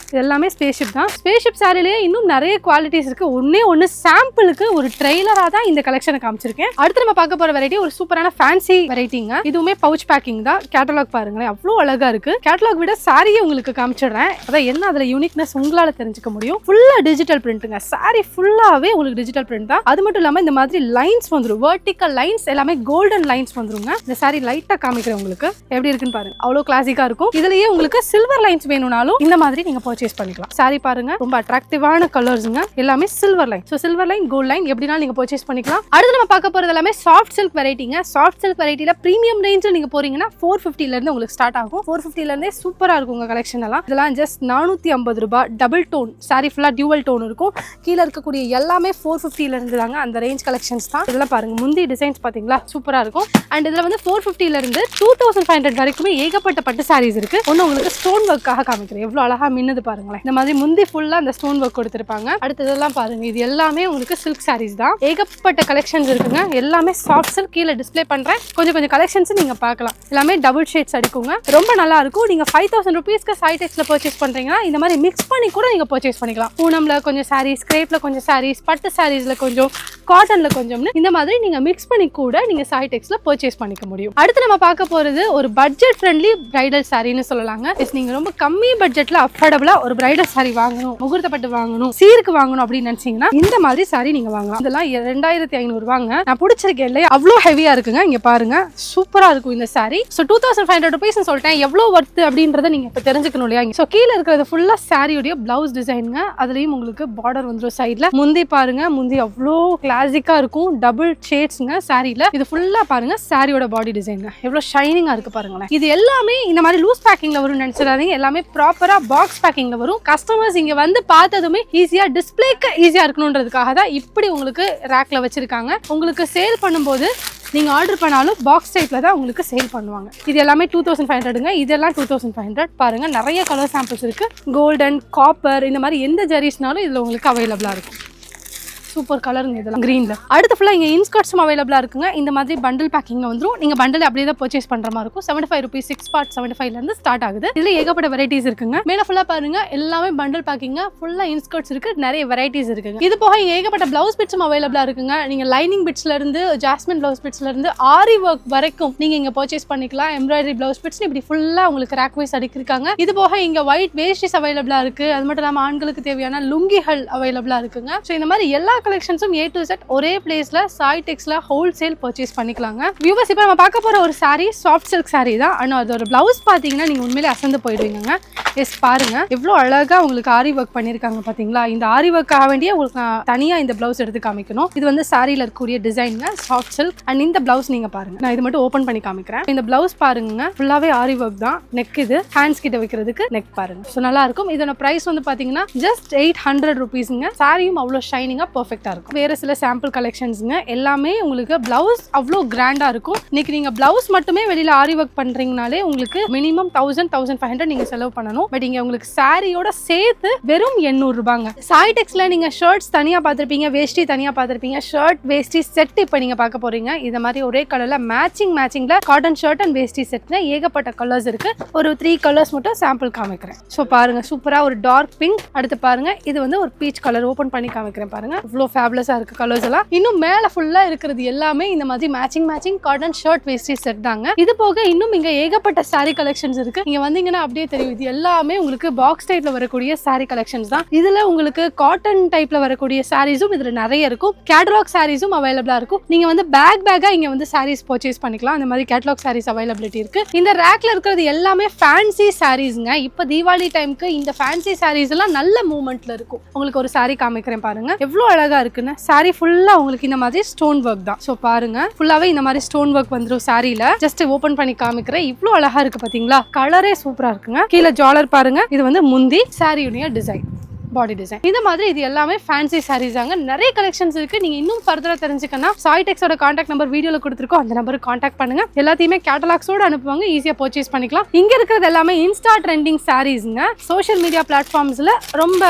இது எல்லாமே ஸ்பேஸ்ஷிப் தான். ஸ்பேஸ்ஷிப் சாரிலேயே இன்னும் நிறைய குவாலிட்டிஸ் இருக்கு. ஒன்னு சாம்பிளுக்கு ஒரு ட்ரெய்லரா தான் இந்த கலெக்ஷனை காமிச்சிருக்கேன். அடுத்து நம்ம பார்க்க போற வெரைட்டி ஒரு சூப்பரான ஃபேன்சி வெரைட்டிங்க. இதுவுமே பவுச் பேக்கிங் தான். கேட்டலாக் பாருங்களேன், அவ்வளோ அழகா இருக்கு. கேட்டலாக் விட சாரியை உங்களுக்கு காமிச்சிடுறேன். அதான் என்ன அதுல யூனிக்னஸ் உங்களால தெரிஞ்சுக்க முடியும். ஃபுல்லா டிஜிட்டல் பிரிண்ட்டுங்க. சாரி ஃபுல்லாவே உங்களுக்கு டிஜிட்டல் பிரிண்ட் தான். அது மட்டும் இல்லாம இந்த மாதிரி லைன்ஸ் வந்துடும். வெர்டிக்கல் லைன்ஸ் எல்லாமே கோல்டன் லைன்ஸ் வந்துருங்க. இந்த சாரி லைட்டா காமிக்கிறேன் உங்களுக்கு எப்படி இருக்குன்னு பாருங்க. அவ்வளோ கிளாசிக்கா இருக்கும். இதுலயே உங்களுக்கு சில்வர் லைன்ஸ் வேணும்னாலும் இந்த மாதிரி நீங்க பர்ச்சேஸ் பண்ணிக்கலாம். சாரி பாருங்க ரொம்ப அட்ராக்டிவான கலர்ஸ்ங்க, எல்லாமே silver line. So silver line gold line எப்படினாலும் நீங்க பர்ச்சேஸ் பண்ணிக்கலாம். அடுத்து நம்ம பார்க்க போறது எல்லாமே சாஃப்ட் சில்க் வெரைட்டிங்க. சாஃப்ட் சில்க் வெரைட்டில பிரீமியம் ரேஞ்சில் நீங்க போறீங்கன்னா 450 இருந்து உங்களுக்கு ஸ்டார்ட் ஆகும். 450 இருந்தே சூப்பரா இருக்கும் உங்க கலெக்ஷன் எல்லாம். இதெல்லாம் ஜஸ்ட் 450 ரூபாய். டபுள் டோன் சாரி ஃபுல்லா டியூவல் டோன் இருக்கும். கீழே இருக்கக்கூடிய எல்லாமே 450 இருந்து தாங்க அந்த ரேஞ்ச் கலெக்ஷன்ஸ் தான். இதெல்லாம் பாருங்க முந்தி டிசைன்ஸ் பாத்தீங்களா சூப்பரா இருக்கும். அண்ட் இதுல வந்து 450 இருந்து 2500 வரைக்குமே ஏகப்பட்ட பட்டு சாரீஸ் இருக்கு. ஒன்னு உங்களுக்கு ஸ்டோன் ஒர்க்காக காமிக்கிறேன், எவ்வளவு அழகா மின்னுது பாருங்களேன். இந்த மாதிரி முந்தி ஃபுல்லா அந்த ஸ்டோன் ஒர்க் கொடுத்திருப்பாங்க. அடுத்து இதெல்லாம் பாருங்க, இது எல்லாமே உங்களுக்கு சில்க் சாரீஸ் தான். ஏகப்பட்ட கலெக்ஷன்ஸ் இருக்குங்க, எல்லாமே சாஃப்ட் சில்க். கீழே டிஸ்ப்ளே பண்றேன், கொஞ்சம் கலெக்ஷன்ஸ் நீங்க பார்க்கலாம். எல்லாமே டபுள் ஷேட்ஸ் அடிக்குங்க, ரொம்ப நல்லா இருக்கும். நீங்க 5000 ரூபீஸ்க்கு சைடெக்ஸ்ல பர்ச்சேஸ் பண்றீங்கன்னா இந்த மாதிரி மிக்ஸ் பண்ணி கூட நீங்க பர்ச்சேஸ் பண்ணிக்கலாம். பூனம்ல கொஞ்சம் சாரீஸ், கிரேப்ல கொஞ்சம் சாரீஸ், பட்டு சாரீஸ்ல கொஞ்சம், காட்டன்ல கொஞ்சம்னு இந்த மாதிரி நீங்க மிக்ஸ் பண்ணி கூட நீங்க சைடெக்ஸ்ல பர்ச்சேஸ் பண்ணிக்க முடியும். அடுத்து நம்ம பார்க்க போறது ஒரு பட்ஜெட் ஃப்ரெண்ட்லி பிரைடல் சாரின்னு சொல்லலாங்க. நீங்க ரொம்ப கம்மி பட்ஜெட்ல அஃபோர்டபுளா ஒரு பிரைடல் சாரி வாங்கணும், முகூர்த்த பட்டு வாங்கணும், சீருக்கு வாங்கணும் அப்படின்னு நினைச்சீங்கன்னா இந்த மாதிரி சாரி நீங்க வாங்கலாம். இதெல்லாம் 2500 ரூபாங்க. நான் பிடிச்சிருக்கேன் இல்லையா, அவ்வளோ ஹெவியா இருக்குங்க. இங்க பாருங்க சூப்பரா இருக்கும் இந்த சாரி. ஸோ 2500 ரூபீஸ் சொல்லிட்டேன், எவ்வளவு ஒர்த் அப்படின்றத நீங்க இப்ப தெரிஞ்சுக்கணும் இல்லையா. ஸோ கீழே இருக்கிறது ஃபுல்லா சாரியோட பிளவுஸ் டிசைனுங்க. அதுலயும் உங்களுக்கு பார்டர் வந்துடும் சைட்ல. முந்தி பாருங்க, முந்தி அவ்வளோ கிளாசிக்கா இருக்கும், டபுள் ஷேட்ஸ்ங்க சாரியில. இது ஃபுல்லா பாருங்க சாரியோட பாடி டிசைனுங்க, எவ்வளவு ஷைனிங்கா இருக்கு பாருங்களேன். இது எல்லாமே இந்த மாதிரி லூஸ் பேக்கிங்ல வரும் நினைச்சிடாதீங்க, எல்லாமே ப்ராப்பரா பாக்ஸ் பேக்கிங்ல வரும். கஸ்டமர்ஸ் இங்க வந்து பார்த்ததுமே ஈஸியா டிஸ்பிளேக்கு ஈஸியா இருக்கணும்ன்றதுக்காக தான் இப்படி உங்களுக்கு ரேக்ல வச்சிருக்காங்க. உங்களுக்கு சேல் பண்ணும்போது நீங்க ஆர்டர் பண்ணாலும் பாக்ஸ் டைப்ல தான் உங்களுக்கு சேல் பண்ணுவாங்க. இது எல்லாமே 2500ங்க. இதெல்லாம் 2500. பாருங்க நிறைய கலர் சாம்பிள்ஸ் இருக்கு. கோல்டன், காப்பர், இந்த மாதிரி எந்த ஜெரிஸ்னாலும் இதுல உங்களுக்கு அவைலபிளா இருக்கும். சூப்பர் கலருங்க இதெல்லாம் கிரீன்ல. அடுத்து ஃபுல்லா இங்க இன்ஸ்கர்ட்ஸும் அவைலபிளா இருக்குங்க. இந்த மாதிரி பண்டில் பேக்கிங்ல வந்துரும். நீங்க பண்டில் அப்படியே தான் பர்ச்சேஸ் பண்ற மாதிரி இருக்கும். 75 ரூபீஸ் 6 பார்ட் 75 இருந்து ஸ்டார்ட் ஆகுது. இதுல ஏகப்பட்ட வெரைட்டிஸ் இருக்குங்க. மேல ஃபுல்லா பாருங்க எல்லாமே பண்டில் பேக்கிங்க, ஃபுல்லா இன்ஸ்கர்ட்ஸ் இருக்கு, நிறைய வெரைட்டிஸ் இருக்குங்க. இது போக இங்க ஏகப்பட்ட பிளவுஸ் பிட்ஸும் அவைலபிளா இருக்குங்க. நீங்க லைனிங் பிட்ஸ்ல இருந்து ஜாஸ்மின் பிளவுஸ் பிட்ஸ்ல இருந்து ஆரி ஒர்க் வரைக்கும் நீங்க இங்க பர்ச்சேஸ் பண்ணிக்கலாம். எம்ப்ராய்டரி பிளவுஸ் பிட்ஸ் இப்படி ஃபுல்லா உங்களுக்கு ரேக் வைஸ் அடுக்கிருக்காங்க. இது போக இங்க ஒயிட் வேஷ்டிஸ் அவைலபிளா இருக்கு. அது மட்டும் இல்லாம ஆண்களுக்கு தேவையான லுங்கிகள் அவைலபிளா இருக்குங்க. சோ இந்த மாதிரி எல்லா கலெக்ஷன்ஸும் A to Z ஒரே பிளேஸ்ல சாய்டெக்ஸ்ல ஹோல்சேல் பர்ச்சேஸ் பண்ணிக்கலாங்க. வியூவர்ஸ் இப்போ நம்ம பார்க்க போற ஒரு saree சாஃப்ட் சில்க் saree தான். ஆனா அதோட பிளவுஸ் பாத்தீங்கன்னா நீங்க உண்மையிலே அசந்து போயிடுவீங்க. எஸ் பாருங்க எவ்வளவு அழகா உங்களுக்கு ஆரி ஒர்க் பண்ணிருக்காங்க பாத்தீங்களா. இந்த ஆரி ஒர்க்காக வேண்டிய உங்களுக்கு தனியா இந்த பிளவுஸ் எடுத்து காமிக்கணும். இது வந்து சாரியில இருக்கக்கூடிய டிசைன்ங்க சாஃப்ட் சில்க். அண்ட் இந்த பிளவுஸ் நீங்க பாருங்க, நான் இது மட்டும் ஓபன் பண்ணி காமிக்கிறேன். இந்த பிளவுஸ் பாருங்க ஃபுல்லாவே ஆரி ஒர்க் தான். நெக் இது ஹேண்ட்ஸ் கிட்ட வைக்கிறதுக்கு நெக் பாருங்க. சோ நல்லா இருக்கும். இதோட பிரைஸ் வந்து பாத்தீங்கன்னா ஜஸ்ட் 800 ரூபீஸ்ங்க. சாரியும் அவ்வளவு ஷைனிங்கா பெர்ஃபெக்ட்டா இருக்கும். வேற சில சாம்பிள் கலெக்ஷன்ஸ்ங்க எல்லாமே உங்களுக்கு பிளவுஸ் அவ்வளோ கிராண்டா இருக்கும். இன்னைக்கு நீங்க பிளவுஸ் மட்டுமே வெளியில ஆரி ஒர்க் பண்றீங்கனாலே உங்களுக்கு மினிமம் 1000-1500 நீங்க செலவு பண்ணணும். பட் இங்க உங்களுக்கு சாரியோட சேர்த்து வெறும் 800 ரூபாங்க. சாய்டெக்ஸ்ல நீங்க ஷர்ட்ஸ் தனியா பார்த்திருப்பீங்க, வேஷ்டி தனியா பார்த்திருப்பீங்க. ஷர்ட் வேஷ்டி செட் இப்போ நீங்க பார்க்க போறீங்க. இந்த மாதிரி ஒரே கலர்ல மேட்சிங்ல காட்டன் ஷர்ட் அண்ட் வேஷ்டி செட்ல ஏகப்பட்ட கலர்ஸ் இருக்கு. ஒரு 3 கலர்ஸ் மட்டும் சாம்பிள் காமிக்கிறேன். ஸோ பாருங்க சூப்பரா ஒரு டார்க் பிங்க். அடுத்து பாருங்க இது வந்து ஒரு பீச் கலர். ஓபன் பண்ணி காமிக்கிறேன் பாருங்க. இவ்வளோ ஃபேபுலஸா இருக்கு கலர்ஸ் எல்லாம். இன்னும் மேல ஃபுல்லா இருக்கிறது எல்லாமே இந்த மாதிரி மேட்சிங் காட்டன் ஷர்ட் வேஷ்டி செட் தாங்க. இது போக இன்னும் இங்க ஏகப்பட்ட சாரி கலெக்ஷன்ஸ் இருக்கு. நீங்க வந்தீங்கன்னா அப்படியே தெரியும். இது எல்லாமே உங்களுக்கு பாக்ஸ் டைப்ல வரக்கூடிய சாரி கலெக்ஷன்ஸ் தான். இதுல உங்களுக்கு காட்டன் டைப்ல வரக்கூடிய சாரீஸும் இதுல நிறைய இருக்கும். கேட்டலாக் சாரீஸும் அவைலபிளா இருக்கும். நீங்க வந்து பேக்கா இங்க வந்து சாரீஸ் பர்ச்சேஸ் பண்ணிக்கலாம். அந்த மாதிரி கேட்டலாக் சாரீஸ் அவைலபிலிட்டி இருக்கு. இந்த ரேக்ல இருக்கிறது எல்லாமே ஃபேன்சி சாரீஸ்ங்க. இப்ப தீபாவளி டைம்க்கு இந்த ஃபேன்சி சாரீஸ் எல்லாம் நல்ல மூவ்மெண்ட்ல இருக்கும். உங்களுக்கு ஒரு சாரி காமிக்கிறேன் பாருங்க, எவ்வளவு அழகா இருக்குன்னு. சாரி ஃபுல்லா உங்களுக்கு இந்த மாதிரி ஸ்டோன் ஒர்க் தான். சோ பாருங்க ஃபுல்லாவே இந்த மாதிரி ஸ்டோன் ஒர்க் வந்துரும் சாரியில. ஜஸ்ட் ஓபன் பண்ணி காமிக்கிறேன். இவ்வளவு அழகா இருக்கு பாத்தீங்களா. கலரே சூப்பரா இருக்குங்க. கீழே ஜாலர் பாருங்க. இது வந்து முந்தி சாரியுடைய டிசைன், பாடி டிசைன். இந்த மாதிரி இது எல்லாமே ஃபேன்சி சாரீஸ் ஆங்க. நிறைய கலெக்ஷன்ஸ் இருக்கு. நீங்க இன்னும் ஃபர்தரா தெரிஞ்சுக்கணும் சாய்டெக்ஸோட கான்டாக்ட் நம்பர் வீடியோல கொடுத்துருக்கோம். அந்த நம்பருக்கு கான்டாக்ட் பண்ணுங்க. எல்லாத்தையுமே கேட்டலாக்ஸோட அனுப்புவாங்க. ஈஸியா பர்ச்சேஸ் பண்ணிக்கலாம். இங்க இருக்கிறது எல்லாமே இன்ஸ்டா ட்ரெண்டிங் சாரீஸ்ங்க. சோஷியல் மீடியா பிளாட்ஃபார்ம்ஸ்ல ரொம்ப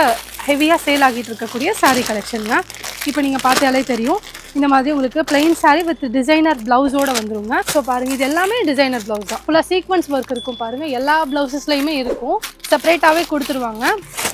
ஹெவியா சேல் ஆகிட்டு இருக்கக்கூடிய சாரீ கலெக்ஷன் தான். இப்போ நீங்க பார்த்தாலே தெரியும். இந்த மாதிரி உங்களுக்கு பிளைன் சாரி வித் டிசைனர் பிளவுஸோட வந்துருங்க. ஸோ பாருங்க இது எல்லாமே டிசைனர் பிளவுஸ் தான். ஃபுல்லாக சீக்வன்ஸ் ஒர்க் இருக்கும் பாருங்க. எல்லா பிளவுசஸ்லையுமே இருக்கும். செப்பரேட்டாகவே கொடுத்துருவாங்க.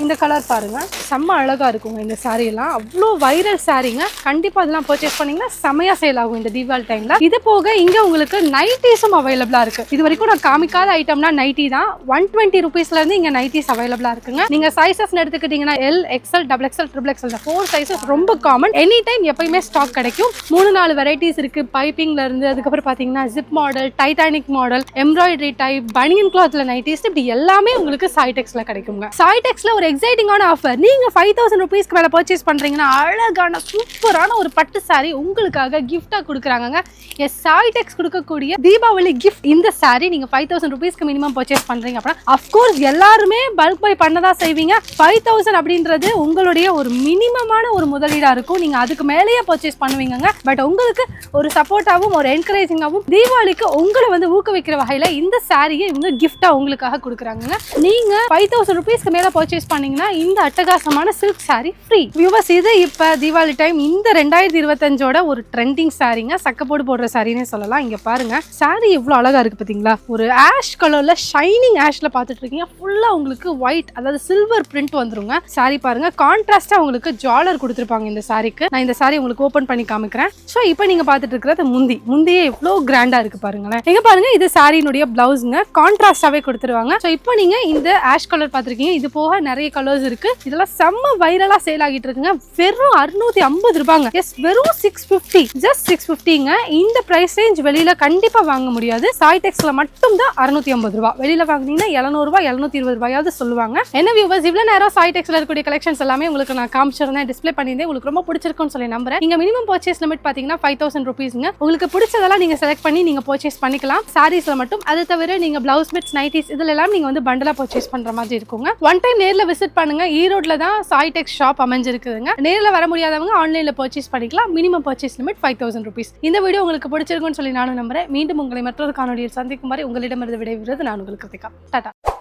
இந்த கலர் பாருங்க செம்ம அழகா இருக்குங்க. இந்த சாரி எல்லாம் அவ்வளோ வைரல் சாரீங்க. கண்டிப்பாக இதெல்லாம் பர்ச்சேஸ் பண்ணீங்கன்னா செமையா சேல் ஆகும் இந்த தீபாவளி டைம்ல. இது போக இங்க உங்களுக்கு நைட்டிஸும் அவைலபிளா இருக்கு. இது வரைக்கும் நான் காமிக்காத ஐட்டம்னா நைட்டி தான். 120 ரூபீஸ்ல இருந்து இங்க நைட்டிஸ் அவைலபிளா இருக்குங்க. நீங்க சைசஸ் எடுத்துக்கிட்டீங்கன்னா L, XL, XXL, XXL 4 sizes ரொம்ப காமன். எனி டைம் எப்பயுமே ஸ்டாக் கிடைக்கும். கிடைக்கும். 3-4 வெரைட்டிஸ் இருக்கு. பைப்பிங்ல இருந்து அதுக்கப்புறம் பாத்தீங்கன்னா zip model, Titanic model, embroidery type, பனியன் கிளாத்ல நைட்டிஸ், இப்படி எல்லாமே உங்களுக்கு சாய்டெக்ஸ்ல கிடைக்குங்க. சாய்டெக்ஸ்ல ஒரு எக்ஸைட்டிங்கான ஆஃபர். நீங்க 5000 ரூபீஸ்க்கு மேல பர்ச்சேஸ் பண்றீங்கன்னா அழகான சூப்பரான ஒரு பட்டு சாரி உங்களுக்காக கிஃப்டா கொடுக்குறாங்க. எஸ், சாய்டெக்ஸ் கொடுக்கக்கூடிய தீபாவளி கிஃப்ட் இந்த சாரி. நீங்க 5000 ரூபீஸ்க்கு மினிமம் பர்ச்சேஸ் பண்றீங்க அப்படின்னா அஃப்கோர்ஸ் எல்லாருமே பல்க் பை பண்ணதான் செய்வீங்க. 5000 அப்படின்றது உங்களுடைய ஒரு மினிமமான ஒரு முதலீடா இருக்கும். நீங்க அதுக்கு மேலேயே பர்ச்சேஸ் பண்ணுவீங்க. பட் உங்களுக்கு ஒரு சப்போர்ட்டாவும் ஒரு என்கரேஜிங்காகவும் தீபாவளிக்கு உங்களை வந்து ஊக்குவிக்கிற வகையில இந்த சாரியை இவங்க கிஃப்டா உங்களுக்காக கொடுக்குறாங்க. நீங்க 5000 ரூபீஸ்க்கு மேல பர்ச்சேஸ் பண்ணீங்கன்னா இந்த அட்டகாசமான சில்க் சாரி ஃப்ரீ. வியூவர்ஸ், இது இப்ப தீபாவளி டைம் இந்த 2025ஓட ஒரு ட்ரெண்டிங் சாரிங்க. சக்கப்போடு போடுற சாரின்னு சொல்லலாம். இங்க பாருங்க, சாரி எவ்வளவு அழகா இருக்கு பாத்தீங்களா? ஒரு ஆஷ் கலர்ல ஷைனிங் ஆஷ்ல பாத்துட்டு இருக்கீங்க. ஃபுல்லா உங்களுக்கு ஒயிட், அதாவது சில்வர் பிரிண்ட் வந்துருங்க. சாரி பாருங்க, கான்ட்ராஸ்டா உங்களுக்கு ஜாலர் கொடுத்துருப்பாங்க இந்த சாரிக்கு. நான் இந்த சாரி உங்களுக்கு ஓபன் பண்ணி காமிக்கிறேன். ஸோ இப்போ நீங்க பாத்துட்டு இருக்கிறது முந்தியே எவ்வளவு கிராண்டா இருக்கு பாருங்களேன். எங்க பாருங்க, இது சாரியினுடைய பிளவுஸ்ங்க. கான்ட்ராஸ்டாவே கொடுத்துருவாங்க. ஸோ இப்போ நீங்க இந்த ஆஷ் கலர் பாத்திருக்கீங்க. இது போக நிறைய கலர்ஸ் இருக்கு. இதெல்லாம் செம்ம வைரலா சேல் ஆகிட்டு இருக்குங்க. வெறும் 650 ரூபாங்க. எஸ், வெறும் 650, ஜஸ்ட் 650ங்க. இந்த பிரைஸ் ரேஞ்ச் வெளியில கண்டிப்பா வாங்க முடியாது. சாய்டெக்ஸ்ல மட்டும் தான் 650 ரூபாய். வெளியில வாங்கினீங்கன்னா 700 ரூபாய் 720 ரூபாயாவது சொல்லுவாங்க. என்ன வியூவர்ஸ், இவ்வளவு நேரம் சாய்டெக்ஸ்ல இருக்கக்கூடிய கலெக்ஷன்ஸ் எல்லாமே உங்களுக்கு நான் காமிச்சிருந்தேன், டிஸ்ப்ளே பண்ணியிருந்தேன். உங்களுக்கு ரொம்ப பிடிச்சிருக்குன்னு சொல்லி நம்புறேன். நீங்க மினிமம் பர்ச்சேஸ் லிமிட் பாத்தீங்கன்னா 5000 ரூபீஸ்ங்க. உங்களுக்கு பிடிச்சதெல்லாம் நீங்க செலக்ட் பண்ணி நீங்க பர்ச்சேஸ் பண்ணிக்கலாம். சாரீஸ்ல மட்டும். அது தவிர நீங்க பிளவுஸ் பிட்ஸ், நைட்டிஸ் இதுல எல்லாம் நீங்க வந்து பண்டலா பர்ச்சேஸ் பண்ற மாதிரி இருக்குங்க. ஒன் டைம் நேர்ல விசிட் பண்ணுங்க. ஈரோட்ல தான் சாய்டெக்ஸ் ஷாப் அமைஞ்சிருக்குதுங்க. நேர்ல வர முடியாதவங்க ஆன்லைன்ல பர்ச்சேஸ் பண்ணிக்கலாம். Minimum purchase limit 5000 rupees. இந்த வீடியோ உங்களுக்கு பிடிச்சிருக்குன்னு சொல்லி நானும் நம்புறேன். மீண்டும் உங்களை மற்றொரு காணொலியில் சந்திக்கும் வரை உங்களிடமிருந்து விடைபெறுவது நான் உங்களுக்கு கிருத்திகா. டாடா.